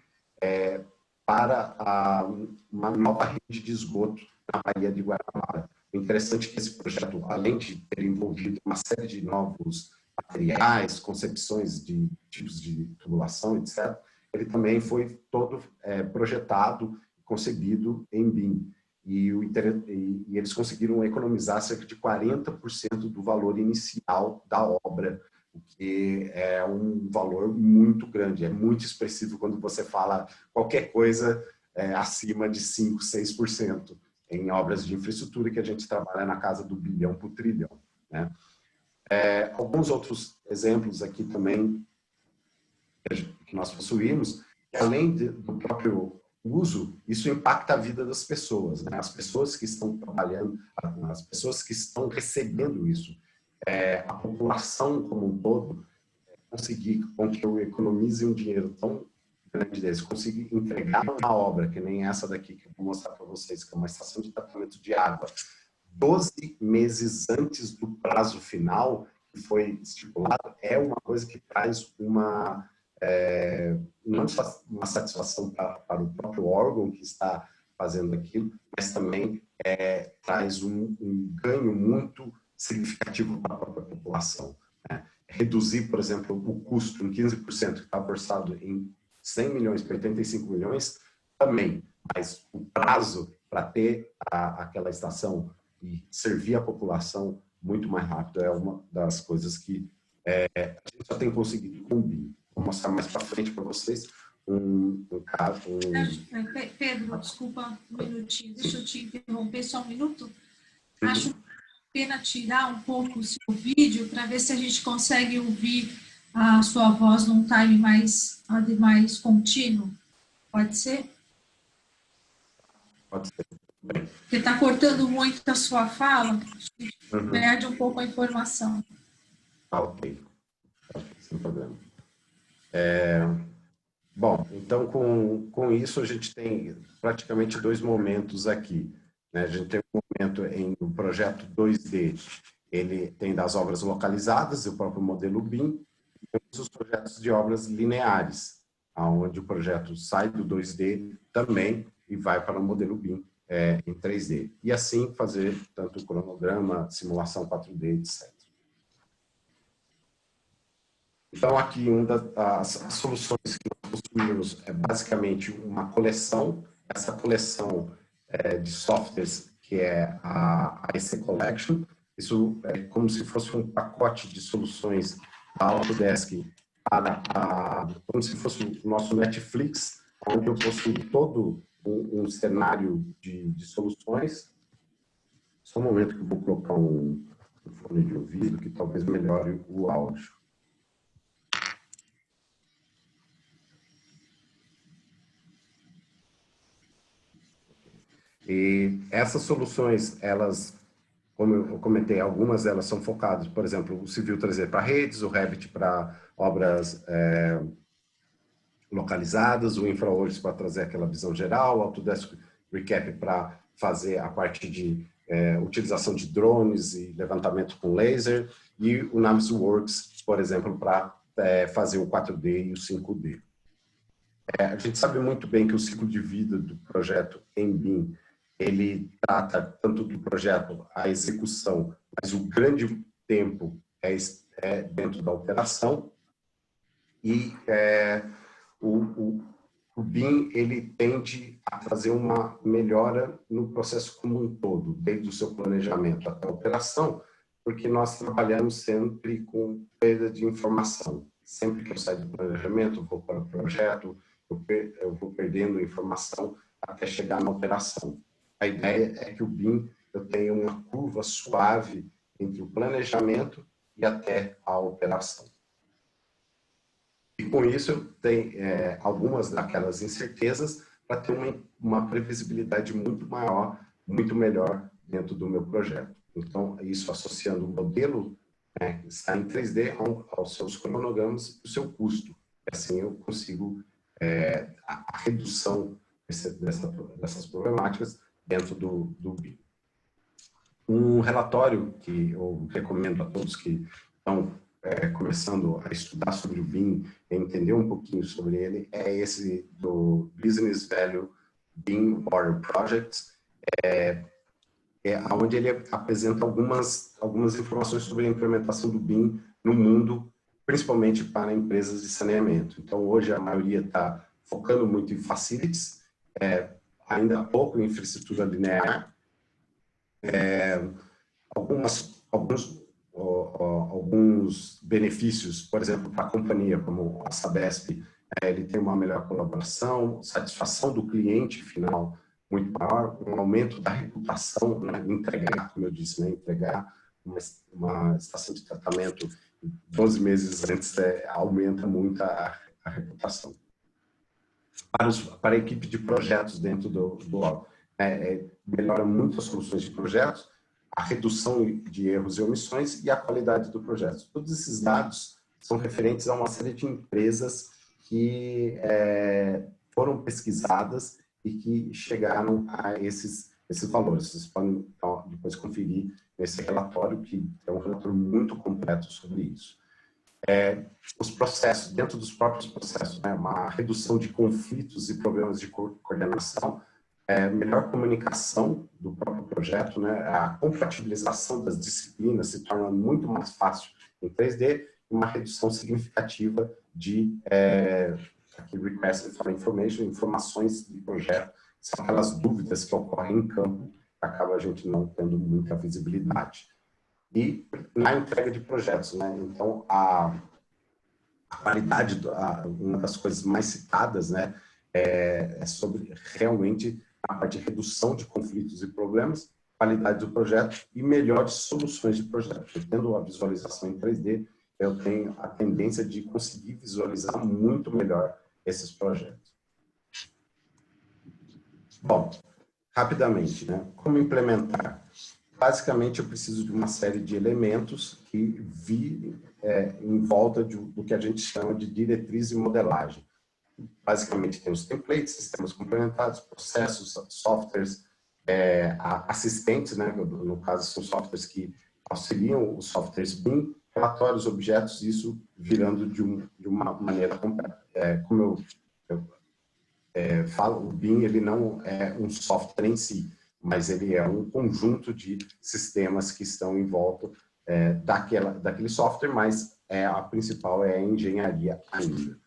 para uma nova rede de esgoto na Baía de Guanabara. O interessante é que esse projeto, além de ter envolvido uma série de novos materiais, concepções de tipos de tubulação, etc., ele também foi todo projetado e concebido em BIM. E eles conseguiram economizar cerca de 40% do valor inicial da obra o que é um valor muito grande, é muito expressivo quando você fala qualquer coisa acima de 5%, 6% em obras de infraestrutura, que a gente trabalha na casa do bilhão por trilhão, né? Alguns outros exemplos aqui também que nós possuímos, que além do próprio uso, isso impacta a vida das pessoas, né? As pessoas que estão trabalhando, as pessoas que estão recebendo isso, a população como um todo, conseguir com que eu economize um dinheiro tão grande deles, conseguir entregar uma obra, que nem essa daqui que eu vou mostrar para vocês, que é uma estação de tratamento de água, 12 meses antes do prazo final que foi estipulado, é uma coisa que traz não só uma satisfação para o próprio órgão que está fazendo aquilo, mas também traz um ganho muito significativo para a própria população, né? Reduzir, por exemplo, o custo em 15%, que estava orçado em 100 milhões para 85 milhões, também, mas o prazo para ter aquela estação e servir a população muito mais rápido é uma das coisas que a gente só tem conseguido com o BIM. Vou mostrar mais para frente para vocês um caso. Pedro, desculpa um minutinho, deixa eu te interromper só um minuto. Acho pena tirar um pouco o seu vídeo para ver se a gente consegue ouvir a sua voz num time mais contínuo. Pode ser? Pode ser. Bem. Porque está cortando muito a sua fala, perde um pouco a informação. Ok, sem problema. Bom, então com isso a gente tem praticamente dois momentos aqui, né? A gente tem um momento em o projeto 2D, ele tem das obras localizadas, o próprio modelo BIM, e temos os projetos de obras lineares, onde o projeto sai do 2D também e vai para o modelo BIM em 3D. E assim fazer tanto o cronograma, simulação 4D, etc. Então, aqui, uma das soluções que nós possuímos é basicamente uma coleção. Essa coleção de softwares, que é a EC Collection, isso é como se fosse um pacote de soluções da Autodesk, como se fosse o nosso Netflix, onde eu possuo todo um cenário de soluções. Só um momento que eu vou colocar um fone de ouvido que talvez melhore o áudio. E essas soluções, elas, como eu comentei, algumas delas são focadas, por exemplo, o Civil 3D para redes, o Revit para obras localizadas, o InfraWorks para trazer aquela visão geral, o Autodesk Recap para fazer a parte de utilização de drones e levantamento com laser, e o Navisworks, por exemplo, para fazer o 4D e o 5D. A gente sabe muito bem que o ciclo de vida do projeto em BIM, ele trata tanto do projeto à execução, mas o grande tempo é dentro da operação, e o BIM ele tende a trazer uma melhora no processo como um todo, desde o seu planejamento até a operação, porque nós trabalhamos sempre com perda de informação. Sempre que eu saio do planejamento, vou para o projeto, eu vou perdendo informação até chegar na operação. A ideia é que o BIM eu tenha uma curva suave entre o planejamento e até a operação. E com isso eu tenho algumas daquelas incertezas para ter uma previsibilidade muito maior, muito melhor dentro do meu projeto. Então, isso associando o modelo que está em 3D aos seus cronogramas e o seu custo. Assim eu consigo a redução dessas problemáticas dentro do BIM. Um relatório que eu recomendo a todos que estão começando a estudar sobre o BIM, entender um pouquinho sobre ele, é esse do Business Value BIM Border Project, onde ele apresenta algumas informações sobre a implementação do BIM no mundo, principalmente para empresas de saneamento. Então, hoje a maioria está focando muito em facilities, ainda pouco em infraestrutura linear. alguns benefícios, por exemplo, para a companhia, como a Sabesp, ele tem uma melhor colaboração, satisfação do cliente final muito maior, um aumento da reputação, né? Entregar, como eu disse, né? Entregar uma estação de tratamento 12 meses antes aumenta muito a reputação. Para a equipe de projetos dentro do órgão, melhora muito as soluções de projetos, a redução de erros e omissões e a qualidade do projeto. Todos esses dados são referentes a uma série de empresas que foram pesquisadas e que chegaram a esses valores. Vocês podem depois conferir nesse relatório, que é um relatório muito completo sobre isso. Os processos, dentro dos próprios processos, né, uma redução de conflitos e problemas de coordenação, melhor comunicação do próprio projeto, né, a compatibilização das disciplinas se torna muito mais fácil em 3D, uma redução significativa de aqui request for information, informações de projeto, são aquelas dúvidas que ocorrem em campo, acaba a gente não tendo muita visibilidade. E na entrega de projetos, né? Então, a qualidade, uma das coisas mais citadas, né, é sobre realmente a parte de redução de conflitos e problemas, qualidade do projeto e melhores soluções de projeto. Tendo a visualização em 3D, eu tenho a tendência de conseguir visualizar muito melhor esses projetos. Bom, rapidamente, né? Como implementar? Basicamente, eu preciso de uma série de elementos que virem em volta do que a gente chama de diretriz e modelagem. Basicamente, temos templates, sistemas complementares, processos, softwares, assistentes, né? No caso, são softwares que auxiliam os softwares BIM, relatórios, objetos, isso virando de uma maneira completa. Como eu falo, o BIM ele não é um software em si, mas ele é um conjunto de sistemas que estão em volta daquele software, mas a principal é a engenharia ainda.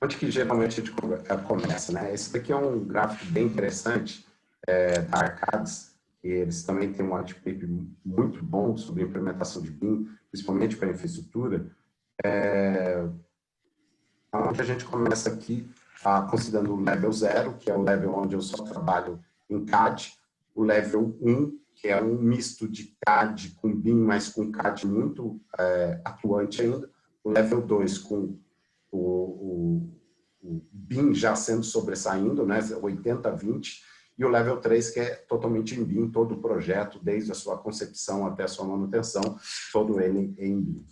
Onde que geralmente a gente começa, né? Esse daqui é um gráfico bem interessante da Arcades, e eles também têm um white paper muito bom sobre a implementação de BIM, principalmente para a infraestrutura. Onde a gente começa aqui considerando o level 0, que é o level onde eu só trabalho em CAD, o level 1, que é um misto de CAD com BIM, mas com CAD muito atuante ainda, o level 2 com o BIM já sendo sobressaindo, né, 80-20, e o level 3 que é totalmente em BIM, todo o projeto, desde a sua concepção até a sua manutenção, todo ele em BIM.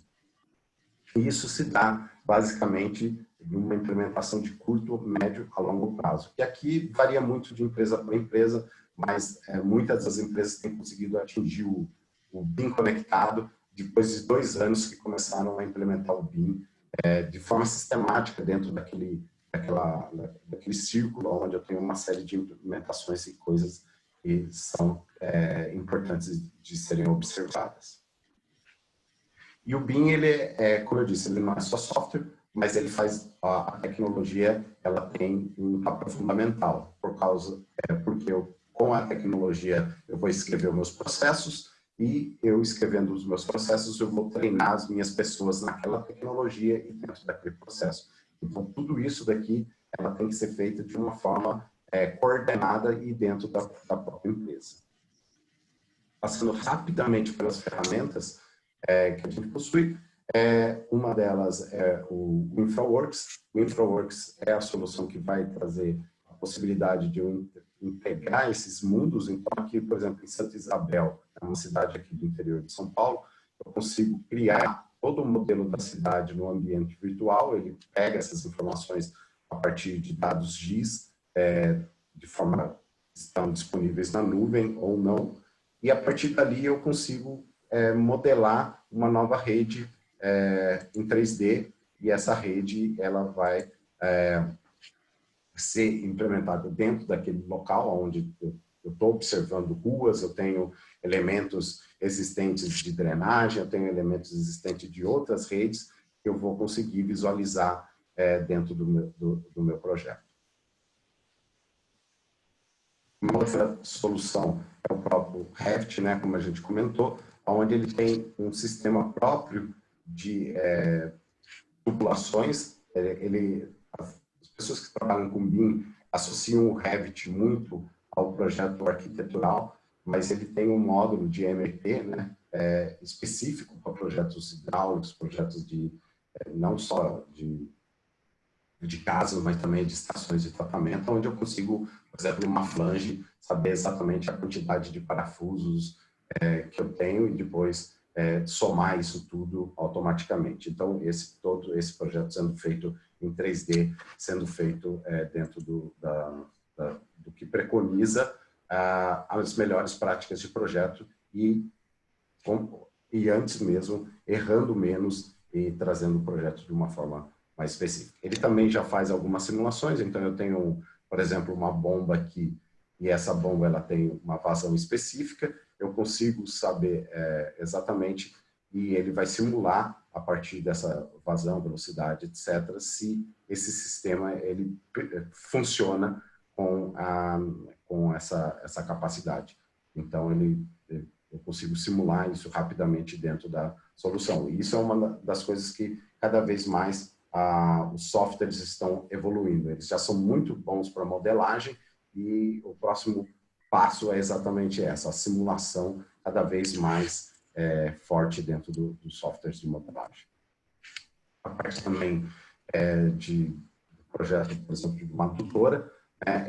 E isso se dá, basicamente, de uma implementação de curto, médio a longo prazo. E aqui varia muito de empresa para empresa, mas muitas das empresas têm conseguido atingir o BIM conectado depois de 2 anos que começaram a implementar o BIM de forma sistemática dentro daquele círculo onde eu tenho uma série de implementações e coisas que são importantes de serem observadas. E o BIM, ele como eu disse, ele não é só software, mas ele faz, a tecnologia, ela tem um papel fundamental, porque com a tecnologia, eu vou escrever os meus processos, e eu escrevendo os meus processos, eu vou treinar as minhas pessoas naquela tecnologia e dentro daquele processo. Então, tudo isso daqui, ela tem que ser feita de uma forma coordenada e dentro da própria empresa. Passando rapidamente pelas ferramentas que a gente possui, uma delas é o InfraWorks. O InfraWorks é a solução que vai trazer a possibilidade de eu integrar esses mundos. Então, aqui, por exemplo, em Santa Isabel, é uma cidade aqui do interior de São Paulo, eu consigo criar todo o modelo da cidade no ambiente virtual. Ele pega essas informações a partir de dados GIS, de forma que estão disponíveis na nuvem ou não, e a partir dali eu consigo modelar uma nova rede em 3D, e essa rede ela vai ser implementada dentro daquele local onde eu estou observando ruas, eu tenho elementos existentes de drenagem, eu tenho elementos existentes de outras redes que eu vou conseguir visualizar dentro do meu projeto. Uma outra solução é o próprio Revit, né, como a gente comentou, onde ele tem um sistema próprio de tubulações. As pessoas que trabalham com BIM associam o Revit muito ao projeto arquitetural, mas ele tem um módulo de MP, né, específico para projetos hidráulicos, projetos não só de casas, mas também de estações de tratamento, onde eu consigo, por exemplo, uma flange, saber exatamente a quantidade de parafusos que eu tenho e depois somar isso tudo automaticamente. Então, todo esse projeto sendo feito em 3D, sendo feito dentro do que preconiza as melhores práticas de projeto e antes mesmo, errando menos e trazendo o projeto de uma forma mais específica. Ele também já faz algumas simulações, então eu tenho, por exemplo, uma bomba aqui, e essa bomba ela tem uma vazão específica, eu consigo saber exatamente, e ele vai simular, a partir dessa vazão, velocidade, etc., se esse sistema ele funciona com essa capacidade. Então, eu consigo simular isso rapidamente dentro da solução. E isso é uma das coisas que, cada vez mais, os softwares estão evoluindo. Eles já são muito bons para modelagem e o próximo passo é exatamente essa, a simulação cada vez mais forte dentro dos softwares de modelagem. A parte também de projeto, por exemplo, de uma tutora,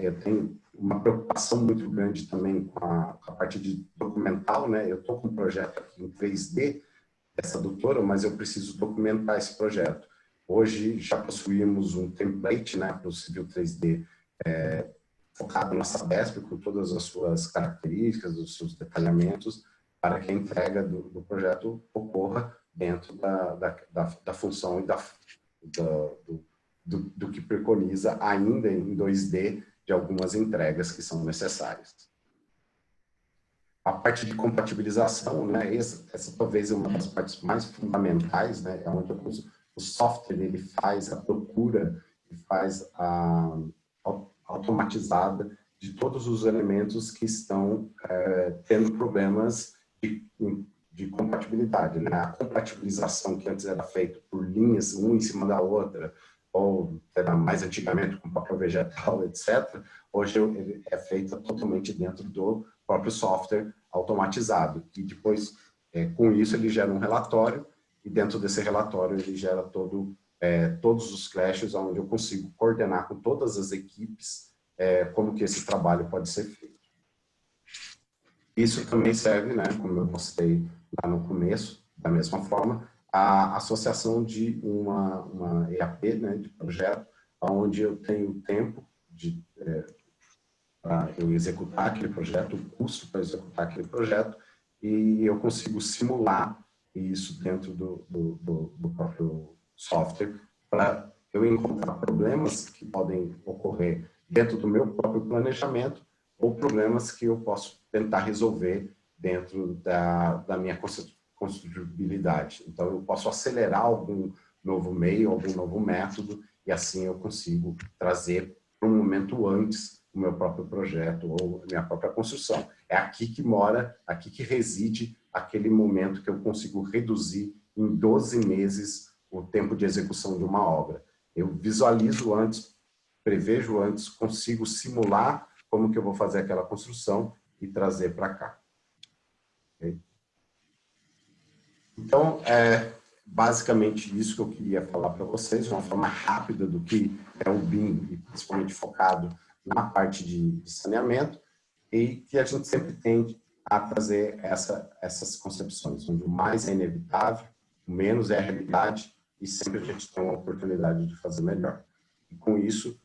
eu tenho uma preocupação muito grande também com a parte de documental, né? Eu estou com um projeto aqui em 3D dessa doutora, mas eu preciso documentar esse projeto. Hoje já possuímos um template, né, para o Civil 3D focado na Sabesp, com todas as suas características, os seus detalhamentos, para que a entrega do projeto ocorra dentro da função e do que preconiza ainda em 2D de algumas entregas que são necessárias. A parte de compatibilização, né, essa talvez é uma das partes mais fundamentais, né, é onde o software ele faz a procura e faz a automatizada de todos os elementos que estão tendo problemas de compatibilidade, né? A compatibilização que antes era feita por linhas, uma em cima da outra, ou era mais antigamente com papel vegetal, etc., hoje ele é feita totalmente dentro do próprio software automatizado. E depois, com isso, ele gera um relatório, e dentro desse relatório ele gera todos os clashes, onde eu consigo coordenar com todas as equipes como que esse trabalho pode ser feito. Isso também serve, né, como eu mostrei lá no começo, da mesma forma, a associação de uma EAP, né, de projeto, onde eu tenho tempo para eu executar aquele projeto, o custo para executar aquele projeto, e eu consigo simular isso dentro do próprio software para eu encontrar problemas que podem ocorrer dentro do meu próprio planejamento ou problemas que eu posso tentar resolver dentro da minha construtibilidade. Então, eu posso acelerar algum novo meio, algum novo método, e assim eu consigo trazer para um momento antes o meu próprio projeto ou a minha própria construção. É aqui que mora, aqui que reside aquele momento que eu consigo reduzir em 12 meses o tempo de execução de uma obra. Eu visualizo antes, prevejo antes, consigo simular como que eu vou fazer aquela construção e trazer para cá. Okay? Então, basicamente isso que eu queria falar para vocês, de uma forma rápida do que é o BIM, e principalmente focado na parte de saneamento, e que a gente sempre tende a trazer essas concepções, onde o mais é inevitável, o menos é a realidade, e sempre a gente tem uma oportunidade de fazer melhor. E com isso,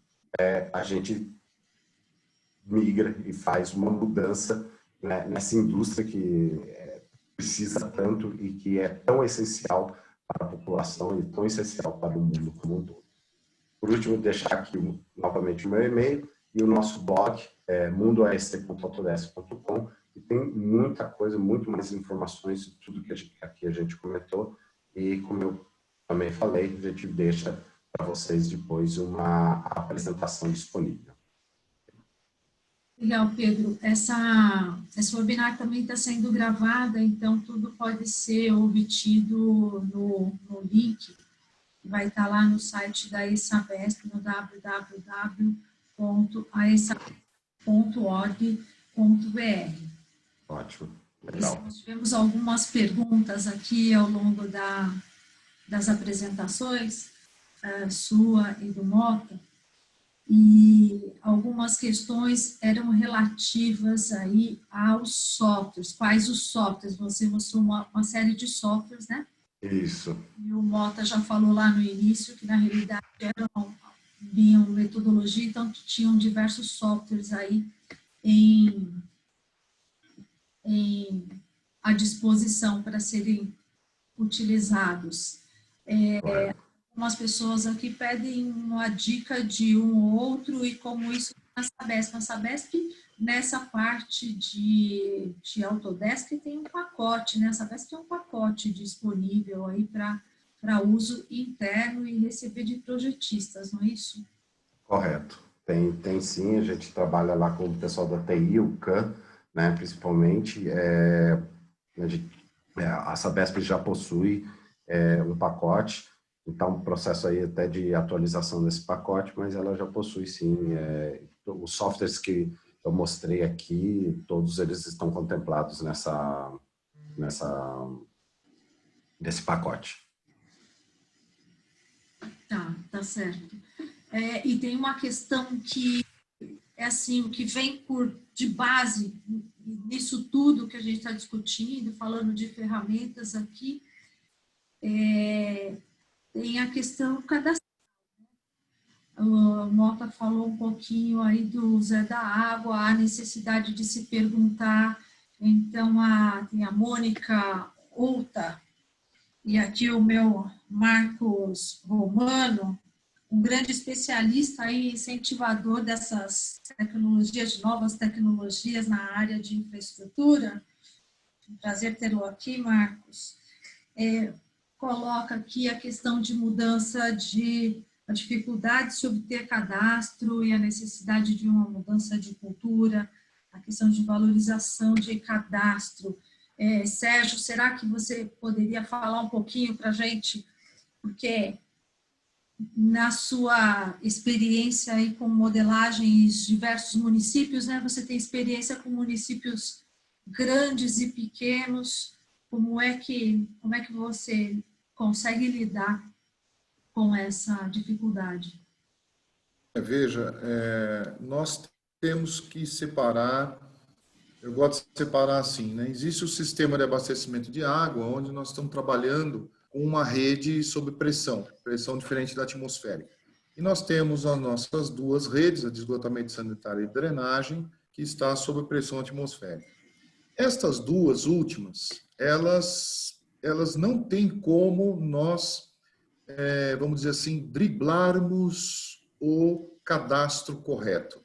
a gente migra e faz uma mudança, né, nessa indústria que precisa tanto e que é tão essencial para a população e tão essencial para o mundo como um todo. Por último, deixar aqui novamente o meu e-mail e o nosso blog, mundoast.autodesk.com, que tem muita coisa, muito mais informações de tudo que aqui a gente comentou, e como eu também falei, a gente deixa para vocês depois uma apresentação disponível. Legal, Pedro. Essa webinar também está sendo gravada, então tudo pode ser obtido no link, que vai estar lá no site da ESABESP, no www.aesabesp.org.br. Ótimo, legal. Nós tivemos algumas perguntas aqui ao longo das apresentações, sua e do Mota, e algumas questões eram relativas aí aos softwares. Quais os softwares? Você mostrou uma série de softwares, né? Isso. E o Mota já falou lá no início que, na realidade, vinham metodologia, então tinham diversos softwares aí à disposição para serem utilizados. Algumas pessoas aqui pedem uma dica de um ou outro e como isso na Sabesp. A Sabesp, nessa parte de Autodesk, tem um pacote, né? A Sabesp tem um pacote disponível aí para uso interno e receber de projetistas, não é isso? Correto. Tem sim, a gente trabalha lá com o pessoal da TI, o CAN, né, principalmente. A Sabesp já possui um pacote, então o processo aí até de atualização desse pacote, mas ela já possui sim. Os softwares que eu mostrei aqui, todos eles estão contemplados nesse pacote. Tá certo. E tem uma questão que é assim, o que vem de base nisso tudo que a gente está discutindo, falando de ferramentas aqui, tem a questão cadastral. O Mota falou um pouquinho aí do Zé da Água, a necessidade de se perguntar. Então, tem a Mônica Outa, e aqui o meu Marcos Romano, um grande especialista e incentivador dessas tecnologias, de novas tecnologias na área de infraestrutura. Um prazer tê-lo aqui, Marcos. Coloca aqui a questão de mudança a dificuldade de se obter cadastro e a necessidade de uma mudança de cultura, a questão de valorização de cadastro. Sérgio, será que você poderia falar um pouquinho para a gente? Porque na sua experiência aí com modelagens de diversos municípios, né, você tem experiência com municípios grandes e pequenos, como é que você consegue lidar com essa dificuldade? Veja, nós temos que separar, eu gosto de separar assim, né? Existe o sistema de abastecimento de água, onde nós estamos trabalhando com uma rede sob pressão diferente da atmosférica. E nós temos as nossas duas redes, a de esgotamento sanitário e drenagem, que está sob pressão atmosférica. Estas duas últimas, elas não têm como nós, vamos dizer assim, driblarmos o cadastro correto,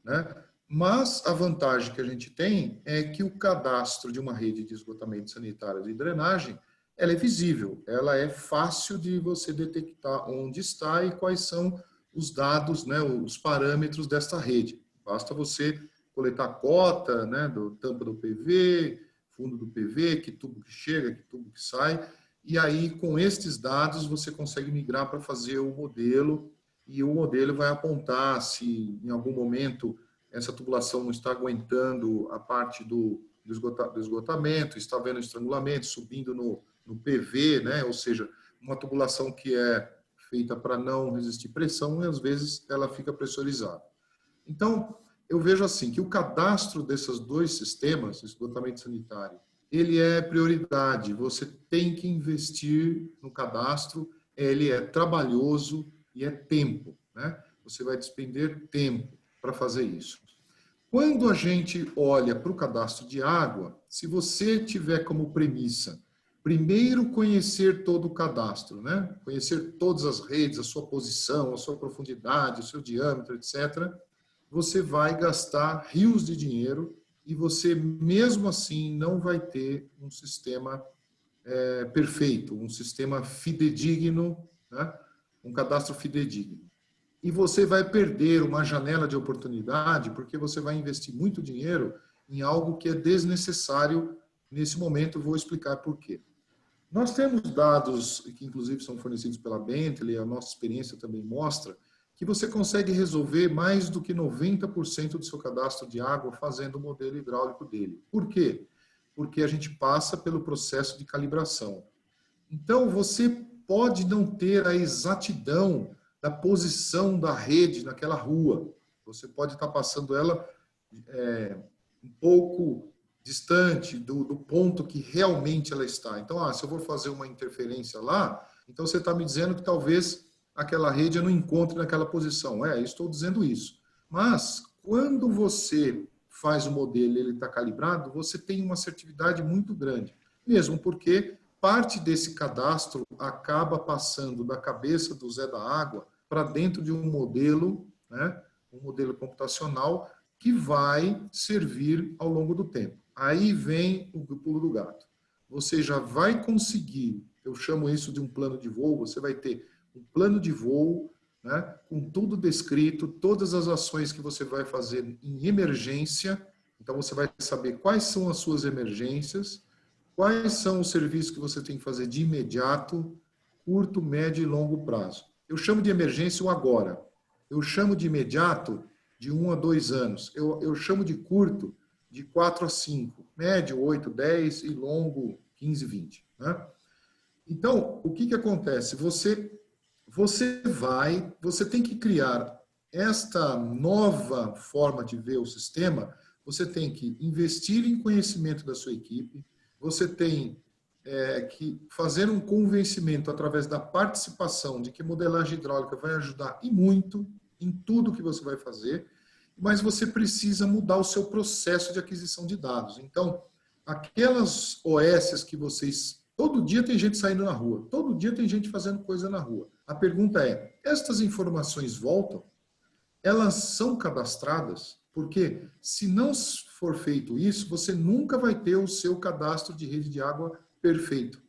né? Mas a vantagem que a gente tem é que o cadastro de uma rede de esgotamento sanitário e drenagem, ela é visível, ela é fácil de você detectar onde está e quais são os dados, né, os parâmetros desta rede. Basta você coletar cota, né, tampa do PV, fundo do PV, que tubo que chega, que tubo que sai, e aí com estes dados você consegue migrar para fazer o modelo, e o modelo vai apontar se em algum momento essa tubulação não está aguentando a parte do esgotamento, está havendo estrangulamento, subindo no PV, né? Ou seja, uma tubulação que é feita para não resistir pressão e às vezes ela fica pressurizada. Então, eu vejo assim que o cadastro desses dois sistemas, esgotamento sanitário, ele é prioridade, você tem que investir no cadastro, ele é trabalhoso e é tempo, né? Você vai despender tempo para fazer isso. Quando a gente olha para o cadastro de água, se você tiver como premissa, primeiro conhecer todo o cadastro, né? Conhecer todas as redes, a sua posição, a sua profundidade, o seu diâmetro, etc., você vai gastar rios de dinheiro e você, mesmo assim, não vai ter um sistema perfeito, um sistema fidedigno, né? Um cadastro fidedigno. e você vai perder uma janela de oportunidade porque você vai investir muito dinheiro em algo que é desnecessário nesse momento. Vou explicar por quê. Nós temos dados, que inclusive são fornecidos pela Bentley, a nossa experiência também mostra, que você consegue resolver mais do que 90% do seu cadastro de água fazendo o modelo hidráulico dele. Por quê? Porque a gente passa pelo processo de calibração. Então, você pode não ter a exatidão da posição da rede naquela rua. Você pode estar passando ela um pouco distante do ponto que realmente ela está. Então, se eu vou fazer uma interferência lá, então você está me dizendo que talvez aquela rede eu não encontre naquela posição. Estou dizendo isso. Mas, quando você faz o modelo e ele está calibrado, você tem uma assertividade muito grande. Mesmo porque parte desse cadastro acaba passando da cabeça do Zé da Água para dentro de um modelo, né, um modelo computacional que vai servir ao longo do tempo. Aí vem o pulo do gato. Você já vai conseguir, eu chamo isso de um plano de voo, você vai ter um plano de voo, né, com tudo descrito, todas as ações que você vai fazer em emergência. Então, você vai saber quais são as suas emergências, quais são os serviços que você tem que fazer de imediato, curto, médio e longo prazo. Eu chamo de emergência o agora. Eu chamo de imediato de 1 a 2 anos. Eu chamo de curto de 4 a 5. Médio, 8, 10 e longo, 15, 20. Né? Então, o que acontece? Você tem que criar esta nova forma de ver o sistema, você tem que investir em conhecimento da sua equipe, você tem que fazer um convencimento através da participação de que modelagem hidráulica vai ajudar e muito em tudo que você vai fazer, mas você precisa mudar o seu processo de aquisição de dados. Então, aquelas OSs que vocês... Todo dia tem gente saindo na rua, todo dia tem gente fazendo coisa na rua. A pergunta é, estas informações voltam? Elas são cadastradas? Porque se não for feito isso, você nunca vai ter o seu cadastro de rede de água perfeito.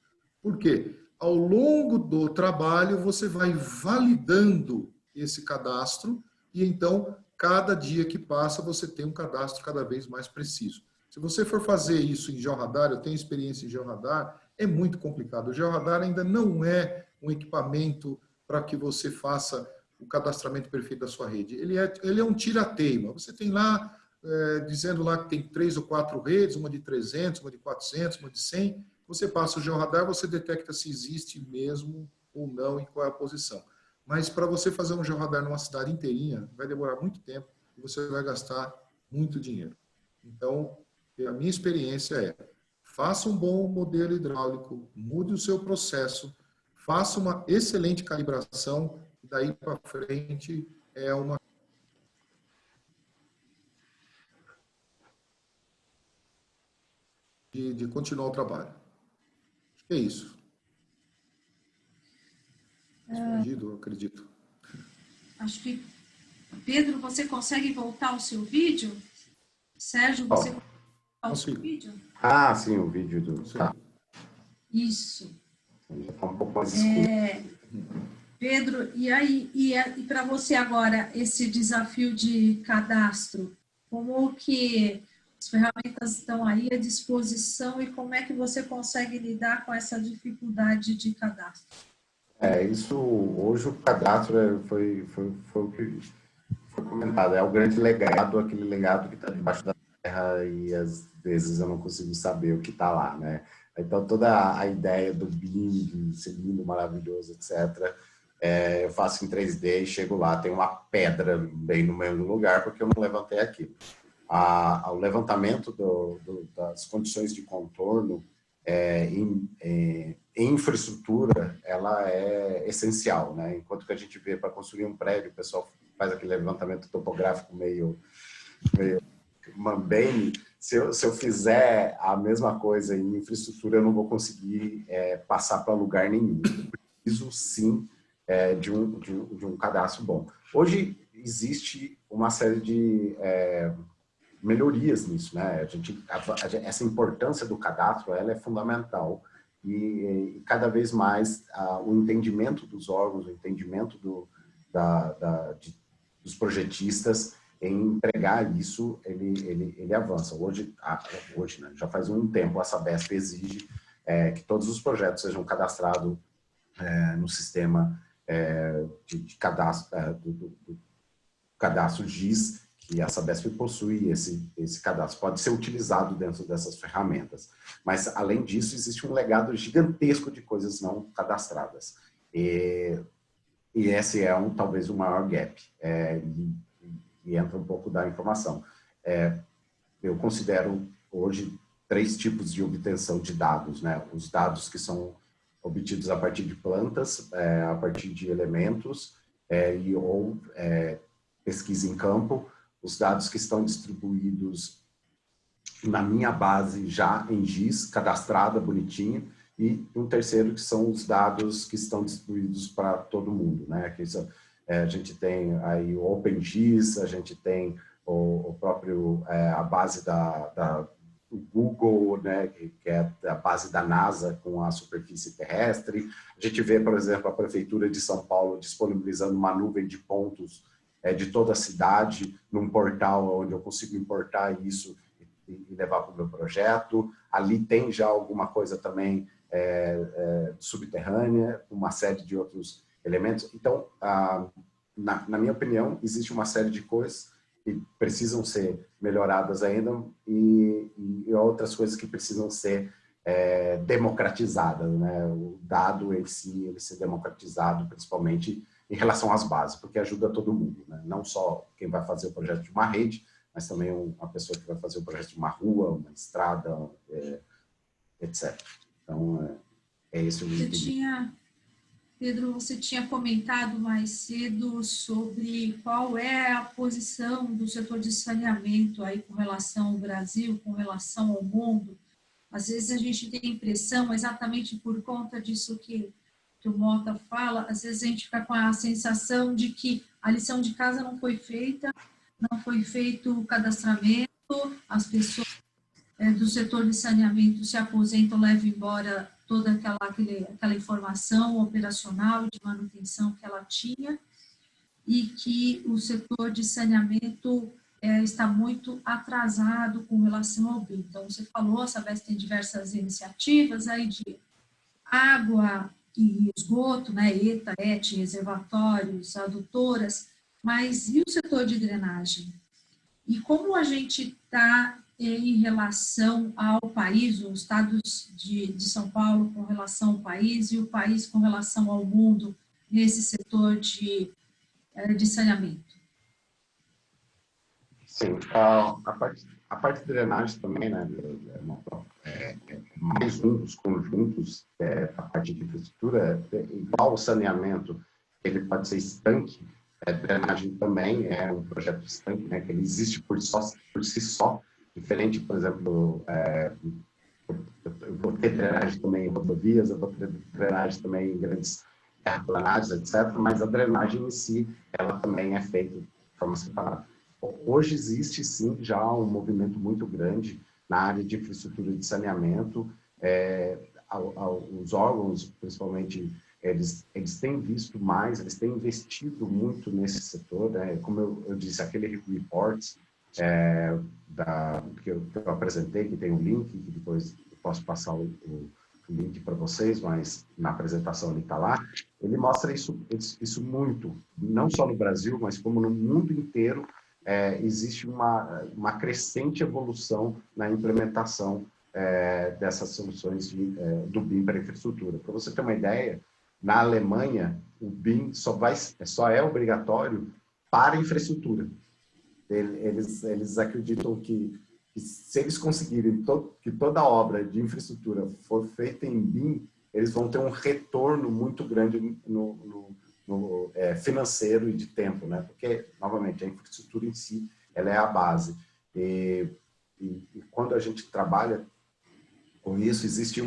Por quê? Ao longo do trabalho, você vai validando esse cadastro e então, cada dia que passa, você tem um cadastro cada vez mais preciso. Se você for fazer isso em Georadar, eu tenho experiência em Georadar, é muito complicado. O Georadar ainda não é um equipamento para que você faça o cadastramento perfeito da sua rede. Ele é um tira-teima. Você tem lá, dizendo lá que tem 3 ou 4 redes, uma de 300, uma de 400, uma de 100. Você passa o Georadar, você detecta se existe mesmo ou não e qual é a posição. Mas para você fazer um Georadar numa cidade inteirinha, vai demorar muito tempo e você vai gastar muito dinheiro. Então, a minha experiência é, faça um bom modelo hidráulico, mude o seu processo, faça uma excelente calibração, e daí para frente é uma... De continuar o trabalho. Acho que é isso. Respondido, eu acredito. Acho que... Pedro, você consegue voltar ao seu vídeo? Sérgio, você consegue voltar ao seu vídeo? Ah, sim, o vídeo do... Tá. Isso. Tá um pouco mais escuro. Pedro, e para você agora, esse desafio de cadastro, como que as ferramentas estão aí à disposição e como é que você consegue lidar com essa dificuldade de cadastro? Isso, hoje o cadastro foi o que foi comentado, é o grande legado, aquele legado que está debaixo da terra e às vezes eu não consigo saber o que está lá, né? Então toda a ideia do BIM, ser lindo, maravilhoso, etc., eu faço em 3D e chego lá, tem uma pedra bem no mesmo lugar porque eu não levantei aquilo. O levantamento das condições de contorno em infraestrutura, ela é essencial, né? Enquanto que a gente vê para construir um prédio, o pessoal faz aquele levantamento topográfico meio mambene. Se eu fizer a mesma coisa em infraestrutura, eu não vou conseguir passar para lugar nenhum. Eu preciso, sim, de um cadastro bom. Hoje existe uma série de melhorias nisso, né? Essa importância do cadastro, ela é fundamental e cada vez mais o entendimento dos órgãos, o entendimento dos projetistas em entregar isso, ele avança. Hoje né, já faz um tempo, a Sabesp exige que todos os projetos sejam cadastrados no sistema de cadastro, do cadastro GIS, que a Sabesp possui esse cadastro. Pode ser utilizado dentro dessas ferramentas. Mas, além disso, existe um legado gigantesco de coisas não cadastradas. E esse é talvez o maior gap. E entra um pouco da informação. Eu considero hoje 3 tipos de obtenção de dados, né? Os dados que são obtidos a partir de plantas, a partir de elementos ou pesquisa em campo, os dados que estão distribuídos na minha base já em GIS, cadastrada, bonitinha, e um terceiro que são os dados que estão distribuídos para todo mundo, né? A gente tem aí o OpenGIS, a gente tem o próprio, a base do Google, né, que é a base da NASA com a superfície terrestre. A gente vê, por exemplo, a Prefeitura de São Paulo disponibilizando uma nuvem de pontos de toda a cidade, num portal onde eu consigo importar isso e levar para o meu projeto. Ali tem já alguma coisa também subterrânea, uma série de outros elementos. Então, na minha opinião, existe uma série de coisas que precisam ser melhoradas ainda e outras coisas que precisam ser democratizadas, né? O dado em si, ele ser democratizado, principalmente em relação às bases, porque ajuda todo mundo, né? Não só quem vai fazer o projeto de uma rede, mas também uma pessoa que vai fazer o projeto de uma rua, uma estrada, etc. Então, é esse o intuito. Pedro, você tinha comentado mais cedo sobre qual é a posição do setor de saneamento aí com relação ao Brasil, com relação ao mundo. Às vezes a gente tem a impressão, exatamente por conta disso que o Mota fala, às vezes a gente fica com a sensação de que a lição de casa não foi feita, não foi feito o cadastramento, as pessoas do setor de saneamento se aposentam, levam embora toda aquela informação operacional e de manutenção que ela tinha, e que o setor de saneamento está muito atrasado com relação ao BIM. Então, você falou, a Sabesp tem diversas iniciativas aí de água e esgoto, né, ETA, ET, reservatórios, adutoras, mas e o setor de drenagem? E como a gente está em relação ao país, os estados de São Paulo com relação ao país e o país com relação ao mundo nesse setor de saneamento? Sim, a parte de drenagem também, né, mais um dos conjuntos da parte de infraestrutura, igual o saneamento, ele pode ser estanque, drenagem também é um projeto estanque, né, que ele existe por si só, diferente, por exemplo, eu vou ter drenagem também em rodovias, eu vou ter drenagem também em grandes terraplanagens, etc., mas a drenagem em si, ela também é feita de forma separada. Hoje existe, sim, já um movimento muito grande na área de infraestrutura de saneamento. Os órgãos, principalmente, eles têm visto mais, eles têm investido muito nesse setor, né? Como eu disse, aquele reports que eu apresentei, que tem um link, que depois eu posso passar o link para vocês, mas na apresentação ele está lá, ele mostra isso muito, não só no Brasil, mas como no mundo inteiro. Existe uma crescente evolução na implementação dessas soluções do BIM para infraestrutura. Para você ter uma ideia, na Alemanha, o BIM só é obrigatório para infraestrutura. Eles acreditam que se eles conseguirem que toda obra de infraestrutura for feita em BIM, eles vão ter um retorno muito grande no financeiro e de tempo, né? Porque, novamente, a infraestrutura em si, ela é a base. E quando a gente trabalha com isso, existe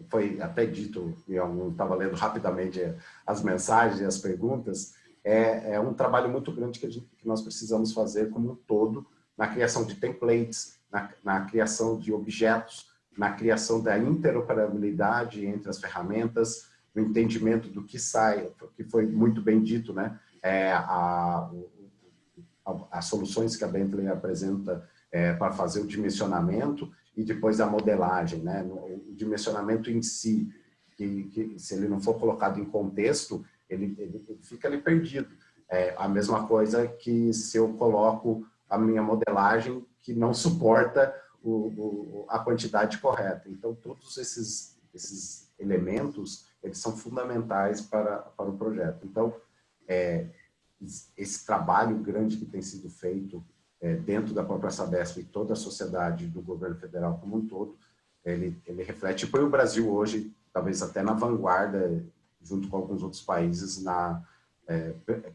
foi até dito, eu estava lendo rapidamente as mensagens, as perguntas, é um trabalho muito grande que nós precisamos fazer como um todo, na criação de templates, na criação de objetos, na criação da interoperabilidade entre as ferramentas, no entendimento do que sai, que foi muito bem dito, né? As soluções que a Bentley apresenta para fazer o dimensionamento e depois a modelagem, né? O dimensionamento em si, que se ele não for colocado em contexto, ele fica ali perdido. É a mesma coisa que se eu coloco a minha modelagem que não suporta a quantidade correta. Então, todos esses elementos, eles são fundamentais para o projeto. Então, esse trabalho grande que tem sido feito dentro da própria Sabesp e toda a sociedade do governo federal como um todo, ele reflete, e põe o Brasil hoje, talvez até na vanguarda, junto com alguns outros países,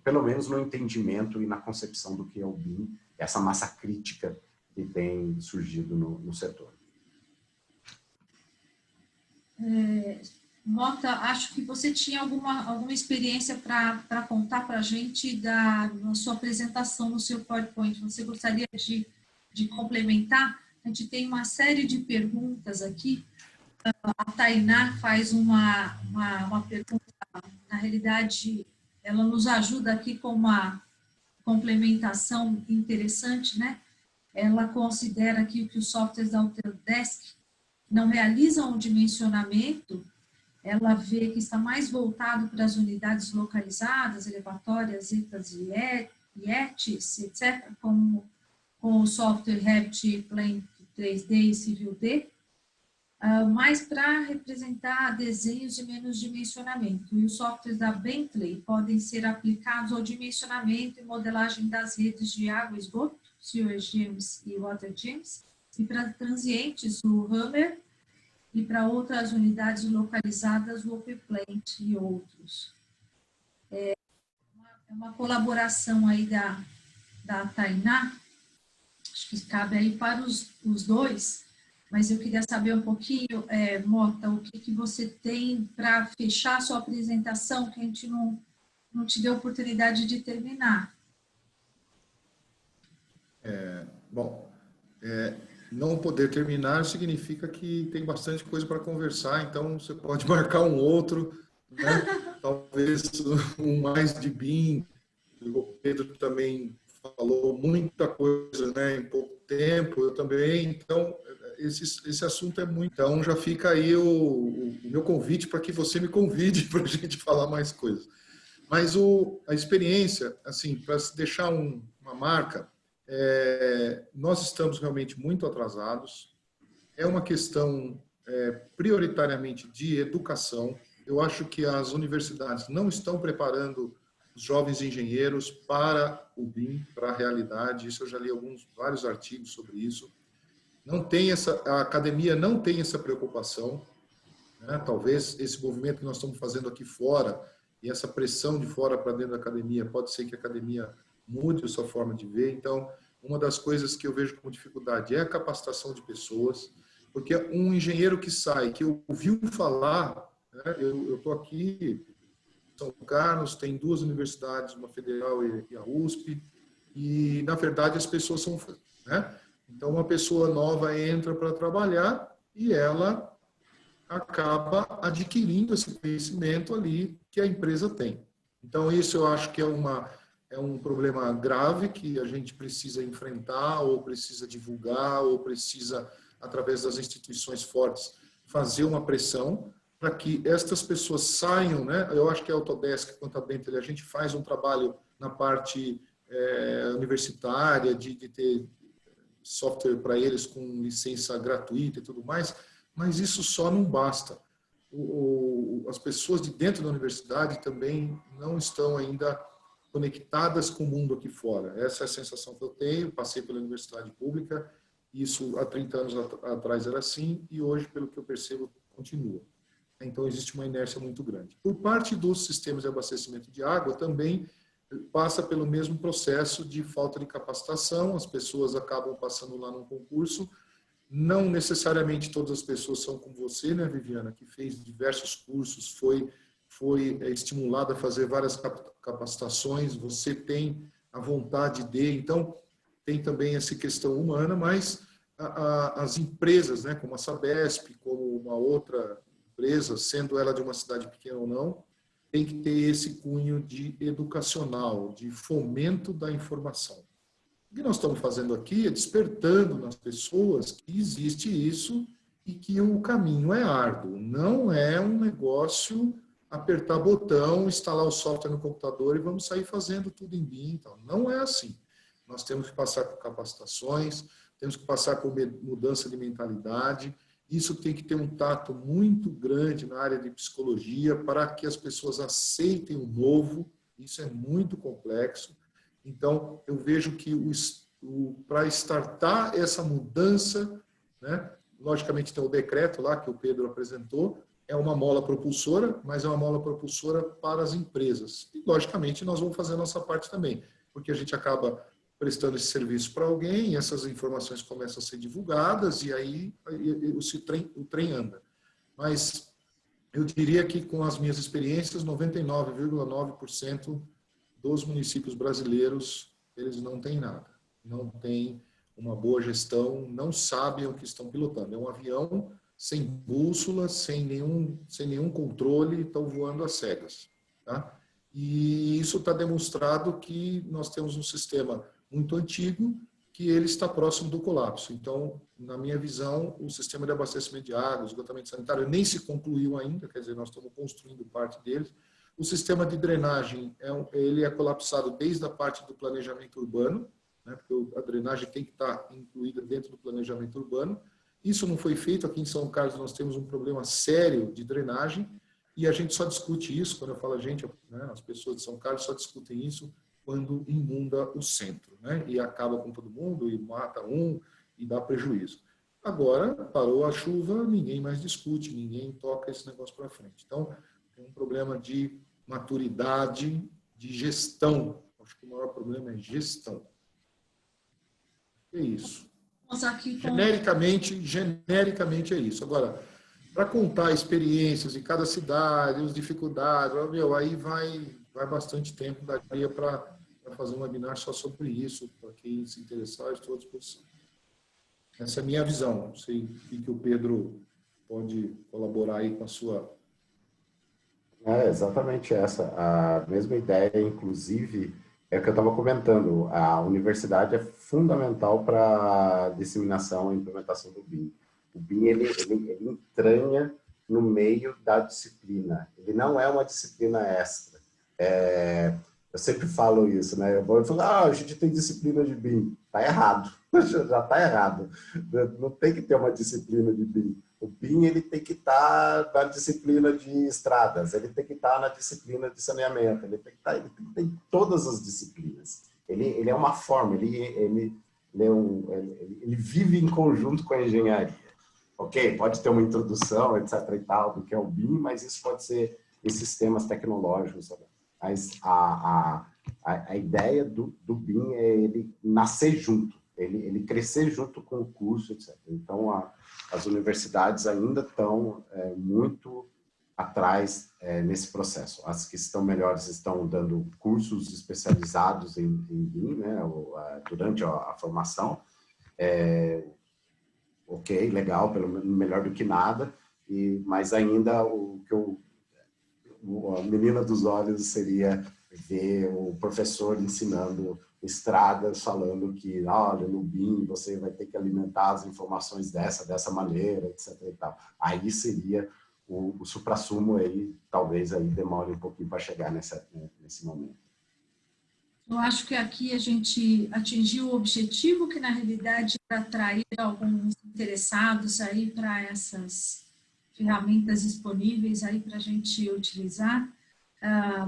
pelo menos no entendimento e na concepção do que é o BIM, essa massa crítica que tem surgido no setor. Mota, acho que você tinha alguma experiência para contar para a gente na sua apresentação, no seu PowerPoint. Você gostaria de complementar? A gente tem uma série de perguntas aqui. A Tainá faz uma pergunta, na realidade, ela nos ajuda aqui com uma complementação interessante, né? Ela considera que os softwares da Autodesk não realizam o dimensionamento. Ela vê que está mais voltado para as unidades localizadas, elevatórias, zetas e ETs, etc., como com o software Revit, Plant 3D e Civil D, mas para representar desenhos de menos dimensionamento. E os softwares da Bentley podem ser aplicados ao dimensionamento e modelagem das redes de água e esgoto, Sewage Gems e Water Gems, e para transientes, o Hammer, e para outras unidades localizadas, o OpenPlant e outros. É uma colaboração aí da Tainá, acho que cabe aí para os dois, mas eu queria saber um pouquinho, Mota, o que você tem para fechar a sua apresentação, que a gente não te deu oportunidade de terminar. Não poder terminar significa que tem bastante coisa para conversar, então você pode marcar um outro, né? Talvez um mais de BIM. O Pedro também falou muita coisa, né, em pouco tempo, eu também, então esse assunto é muito. Então já fica aí o meu convite para que você me convide para a gente falar mais coisas. Mas a experiência, assim, para deixar uma marca, nós estamos realmente muito atrasados. É uma questão prioritariamente de educação. Eu acho que as universidades não estão preparando os jovens engenheiros para o BIM, para a realidade. Isso eu já li vários artigos sobre isso. A academia não tem essa preocupação, né? Talvez esse movimento que nós estamos fazendo aqui fora e essa pressão de fora para dentro da academia, pode ser que a academia mude a sua forma de ver. Então, uma das coisas que eu vejo como dificuldade é a capacitação de pessoas, porque um engenheiro que sai, que ouviu falar, né? Eu estou aqui em São Carlos, tem 2 universidades, uma federal e a USP, e, na verdade, as pessoas são... né? Então, uma pessoa nova entra para trabalhar e ela acaba adquirindo esse conhecimento ali que a empresa tem. Então, isso eu acho que é um problema grave que a gente precisa enfrentar, ou precisa divulgar, ou precisa, através das instituições fortes, fazer uma pressão para que estas pessoas saiam, né? Eu acho que a Autodesk, quanto a Bentley, a gente faz um trabalho na parte universitária, de ter software para eles com licença gratuita e tudo mais, mas isso só não basta. As pessoas de dentro da universidade também não estão ainda conectadas com o mundo aqui fora. Essa é a sensação que eu tenho. Passei pela universidade pública, isso há 30 anos atrás era assim, e hoje, pelo que eu percebo, continua. Então, existe uma inércia muito grande. Por parte dos sistemas de abastecimento de água, também passa pelo mesmo processo de falta de capacitação. As pessoas acabam passando lá num concurso. Não necessariamente todas as pessoas são como você, né, Viviana, que fez diversos cursos, foi estimulada a fazer várias capacitações, você tem a vontade de, então tem também essa questão humana, mas as empresas, né, como a Sabesp, como uma outra empresa, sendo ela de uma cidade pequena ou não, tem que ter esse cunho de educacional, de fomento da informação. O que nós estamos fazendo aqui é despertando nas pessoas que existe isso e que o caminho é árduo. Não é um negócio apertar botão, instalar o software no computador e vamos sair fazendo tudo em BIM. Então, não é assim. Nós temos que passar por capacitações, temos que passar por mudança de mentalidade. Isso tem que ter um tato muito grande na área de psicologia para que as pessoas aceitem o novo. Isso é muito complexo. Então, eu vejo que para startar essa mudança, né, logicamente tem o decreto lá que o Pedro apresentou, é uma mola propulsora, mas é uma mola propulsora para as empresas. E, logicamente, nós vamos fazer a nossa parte também, porque a gente acaba prestando esse serviço para alguém, essas informações começam a ser divulgadas e aí o trem anda. Mas eu diria que com as minhas experiências, 99,9% dos municípios brasileiros, eles não têm nada. Não têm uma boa gestão, não sabem o que estão pilotando. É um avião sem bússola, sem nenhum controle, estão voando às cegas. Tá? E isso está demonstrado que nós temos um sistema muito antigo, que ele está próximo do colapso. Então, na minha visão, o sistema de abastecimento de água, esgotamento sanitário, nem se concluiu ainda, quer dizer, nós estamos construindo parte deles. O sistema de drenagem, ele é colapsado desde a parte do planejamento urbano, né, porque a drenagem tem que estar incluída dentro do planejamento urbano. Isso não foi feito. Aqui em São Carlos nós temos um problema sério de drenagem e a gente só discute isso, quando eu falo a gente, né, as pessoas de São Carlos só discutem isso quando inunda o centro, né? E acaba com todo mundo, e mata um, e dá prejuízo. Agora, parou a chuva, ninguém mais discute, ninguém toca esse negócio para frente. Então, tem um problema de maturidade, de gestão. Acho que o maior problema é gestão. É isso. Genericamente é isso. Agora, para contar experiências em cada cidade, as dificuldades, aí vai bastante tempo, daria para fazer um webinar só sobre isso, para quem se interessar, estou à disposição. Essa é a minha visão. Não sei o que o Pedro pode colaborar aí com a sua... É exatamente essa. A mesma ideia, inclusive, é o que eu estava comentando. A universidade é fundamental para a disseminação e implementação do BIM. O BIM, ele entranha no meio da disciplina. Ele não é uma disciplina extra. Eu sempre falo isso, né? Eu vou falar, a gente tem disciplina de BIM. Está errado. Já está errado. Não tem que ter uma disciplina de BIM. O BIM, ele tem que estar na disciplina de estradas, ele tem que estar na disciplina de saneamento, ele tem que ter em todas as disciplinas. Ele é uma forma, ele vive em conjunto com a engenharia. Ok, pode ter uma introdução, etc. e tal, do que é o BIM, mas isso pode ser em sistemas tecnológicos. Sabe? Mas a ideia do BIM é ele nascer junto, ele crescer junto com o curso, etc. Então, as universidades ainda estão muito atrás nesse processo. As que estão melhores estão dando cursos especializados em BIM, né, durante a formação. Ok, legal, pelo menos melhor do que nada, mas ainda a menina dos olhos seria ver o professor ensinando estradas, falando que, olha, no BIM você vai ter que alimentar as informações dessa maneira, etc. E tal. Aí seria o suprassumo, aí talvez aí demore um pouquinho para chegar nesse momento. Eu acho que aqui a gente atingiu o objetivo, que na realidade é atrair alguns interessados aí para essas ferramentas disponíveis aí para a gente utilizar,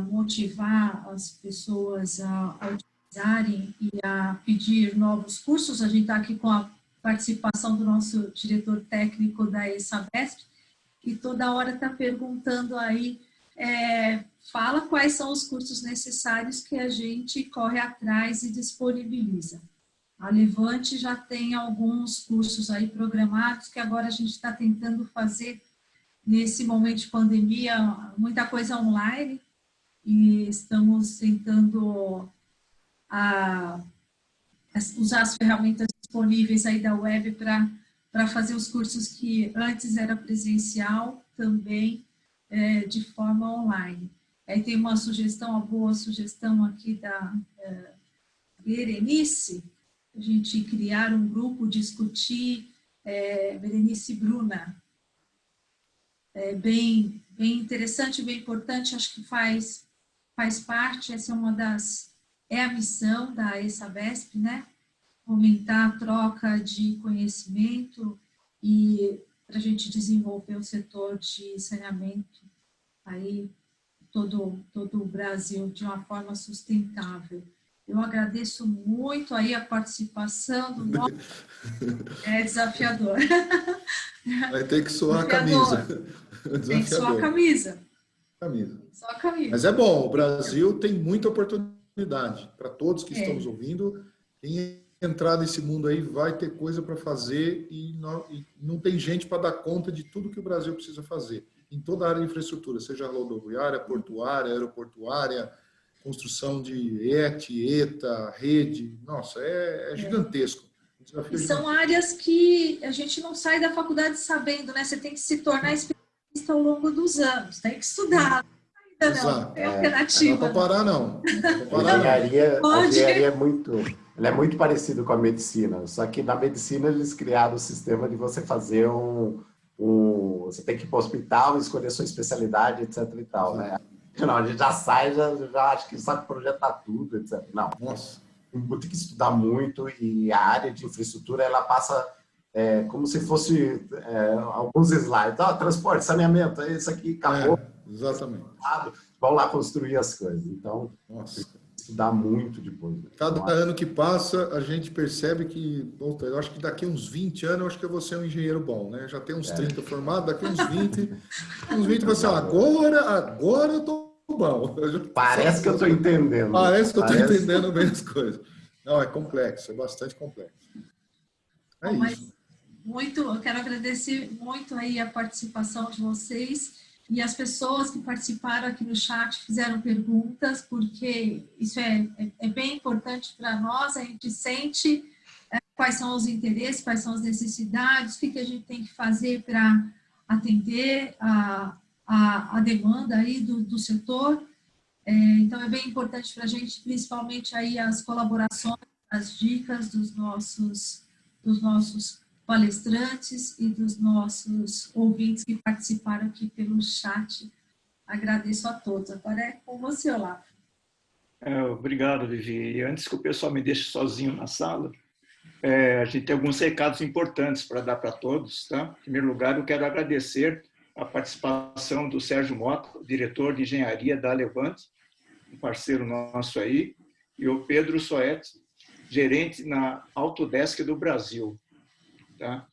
motivar as pessoas a utilizarem e a pedir novos cursos. A gente está aqui com a participação do nosso diretor técnico da Sabesp, que toda hora está perguntando aí, fala quais são os cursos necessários que a gente corre atrás e disponibiliza. A Levante já tem alguns cursos aí programados que agora a gente está tentando fazer nesse momento de pandemia, muita coisa online, e estamos tentando usar as ferramentas disponíveis aí da web para para fazer os cursos que antes era presencial, também de forma online. Aí tem uma sugestão, uma boa sugestão aqui da Berenice, a gente criar um grupo, discutir, Berenice Bruna. Bem interessante, bem importante, acho que faz parte, essa é uma a missão da ESABESP, né? Fomentar a troca de conhecimento e para a gente desenvolver o setor de saneamento aí todo o Brasil de uma forma sustentável. Eu agradeço muito aí a participação do nosso... É desafiador. Vai ter que suar a camisa. Tem que suar a camisa. Só a camisa. Mas é bom, o Brasil tem muita oportunidade para todos que estamos ouvindo. Quem entrar nesse mundo aí vai ter coisa para fazer e não tem gente para dar conta de tudo que o Brasil precisa fazer. Em toda a área de infraestrutura, seja rodoviária, portuária, aeroportuária, construção de ETA, rede. Nossa, é gigantesco. E são áreas que a gente não sai da faculdade sabendo, né? Você tem que se tornar especialista ao longo dos anos, tem que estudar. Ainda não, tem alternativa. Não para parar, não. A engenharia é muito parecido com a medicina, só que na medicina eles criaram o sistema de você fazer você tem que ir para o hospital, escolher sua especialidade, etc. e tal, né? Não, a gente já sai, já acha que sabe projetar tudo, etc. Não. Nossa. Tem que estudar muito e a área de infraestrutura, ela passa como se fosse alguns slides. Transporte, saneamento, isso aqui, acabou. Exatamente. Vão lá construir as coisas. Então, estudar muito depois. Cada ano que passa, a gente percebe que, eu acho que daqui a uns 20 anos, eu acho que eu vou ser um engenheiro bom, né? Já tem uns 30 formados, daqui a uns 20 vai ser, agora eu tô bom. Parece que eu estou entendendo. Parece que eu estou entendendo bem as coisas. Não, é complexo, é bastante complexo. Isso. Eu quero agradecer muito aí a participação de vocês e as pessoas que participaram aqui no chat fizeram perguntas, porque isso é bem importante para nós, a gente sente quais são os interesses, quais são as necessidades, o que a gente tem que fazer para atender a demanda aí do setor. Então, é bem importante para a gente, principalmente aí as colaborações, as dicas dos nossos palestrantes e dos nossos ouvintes que participaram aqui pelo chat. Agradeço a todos. Agora é com você, Olavo. Obrigado, Vivi. E antes que o pessoal me deixe sozinho na sala, a gente tem alguns recados importantes para dar para todos. Tá? Em primeiro lugar, eu quero agradecer a participação do Sérgio Mota, diretor de engenharia da Levante, um parceiro nosso aí, e o Pedro Soet, gerente na Autodesk do Brasil. Tá?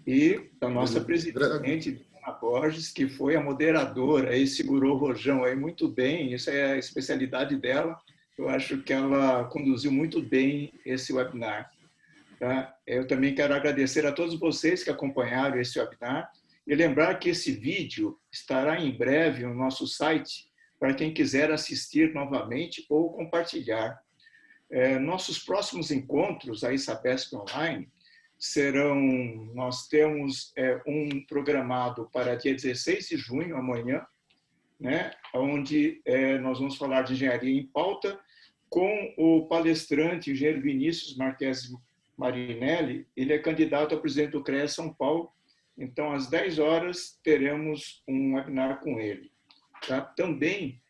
E a nossa presidente, Ana Borges, que foi a moderadora e segurou o rojão aí muito bem, isso é a especialidade dela, eu acho que ela conduziu muito bem esse webinar. Tá? Eu também quero agradecer a todos vocês que acompanharam esse webinar e lembrar que esse vídeo estará em breve no nosso site para quem quiser assistir novamente ou compartilhar. Nossos próximos encontros, a ISABESP Online, nós temos um programado para dia 16 de junho, amanhã, né, onde nós vamos falar de engenharia em pauta com o palestrante, o engenheiro Vinícius Marques Marinelli. Ele é candidato a presidente do CREA São Paulo, então às 10 horas teremos um webinar com ele. Tá? Também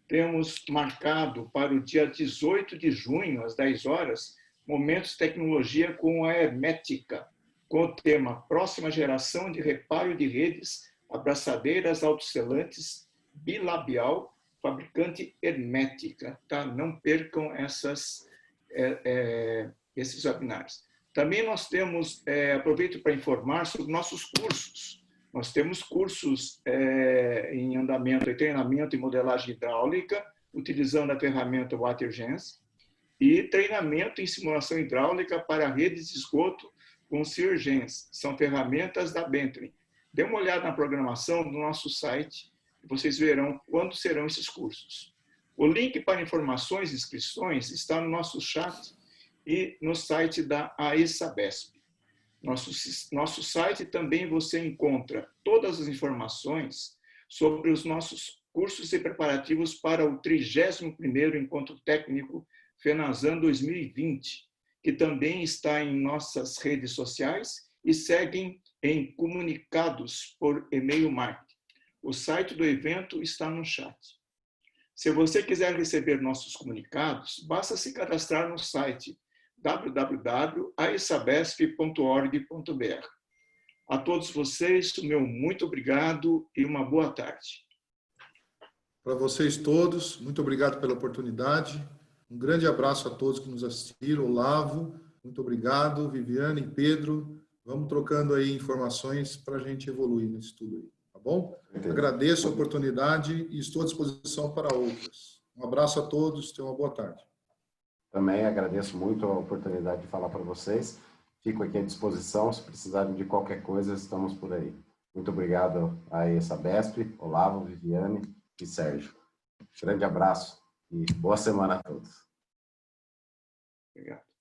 temos marcado para o dia 18 de junho, às 10 horas, Momentos Tecnologia com a Hermética, com o tema Próxima Geração de Reparo de Redes, Abraçadeiras Autosselantes, Bilabial, Fabricante Hermética. Tá? Não percam esses webinars. Também nós temos, aproveito para informar sobre nossos cursos. Nós temos cursos em andamento e treinamento em modelagem hidráulica, utilizando a ferramenta WaterGens, e treinamento em simulação hidráulica para redes de esgoto com Sirgens. São ferramentas da Bentley. Dê uma olhada na programação do nosso site e vocês verão quando serão esses cursos. O link para informações e inscrições está no nosso chat e no site da AESABESP. Nosso site também você encontra todas as informações sobre os nossos cursos e preparativos para o 31º Encontro Técnico FENASAN 2020, que também está em nossas redes sociais e seguem em comunicados por e-mail marketing. O site do evento está no chat. Se você quiser receber nossos comunicados, basta se cadastrar no site www.aesabesp.org.br. A todos vocês, o meu muito obrigado e uma boa tarde. Para vocês todos, muito obrigado pela oportunidade. Um grande abraço a todos que nos assistiram. Olavo, muito obrigado. Viviane, Pedro, vamos trocando aí informações para a gente evoluir nesse tudo aí, tá bom? Agradeço a oportunidade e estou à disposição para outras. Um abraço a todos, tenham uma boa tarde. Também agradeço muito a oportunidade de falar para vocês. Fico aqui à disposição, se precisarem de qualquer coisa, estamos por aí. Muito obrigado a Sabesp, Olavo, Viviane e Sérgio. Grande abraço e boa semana a todos. Obrigado.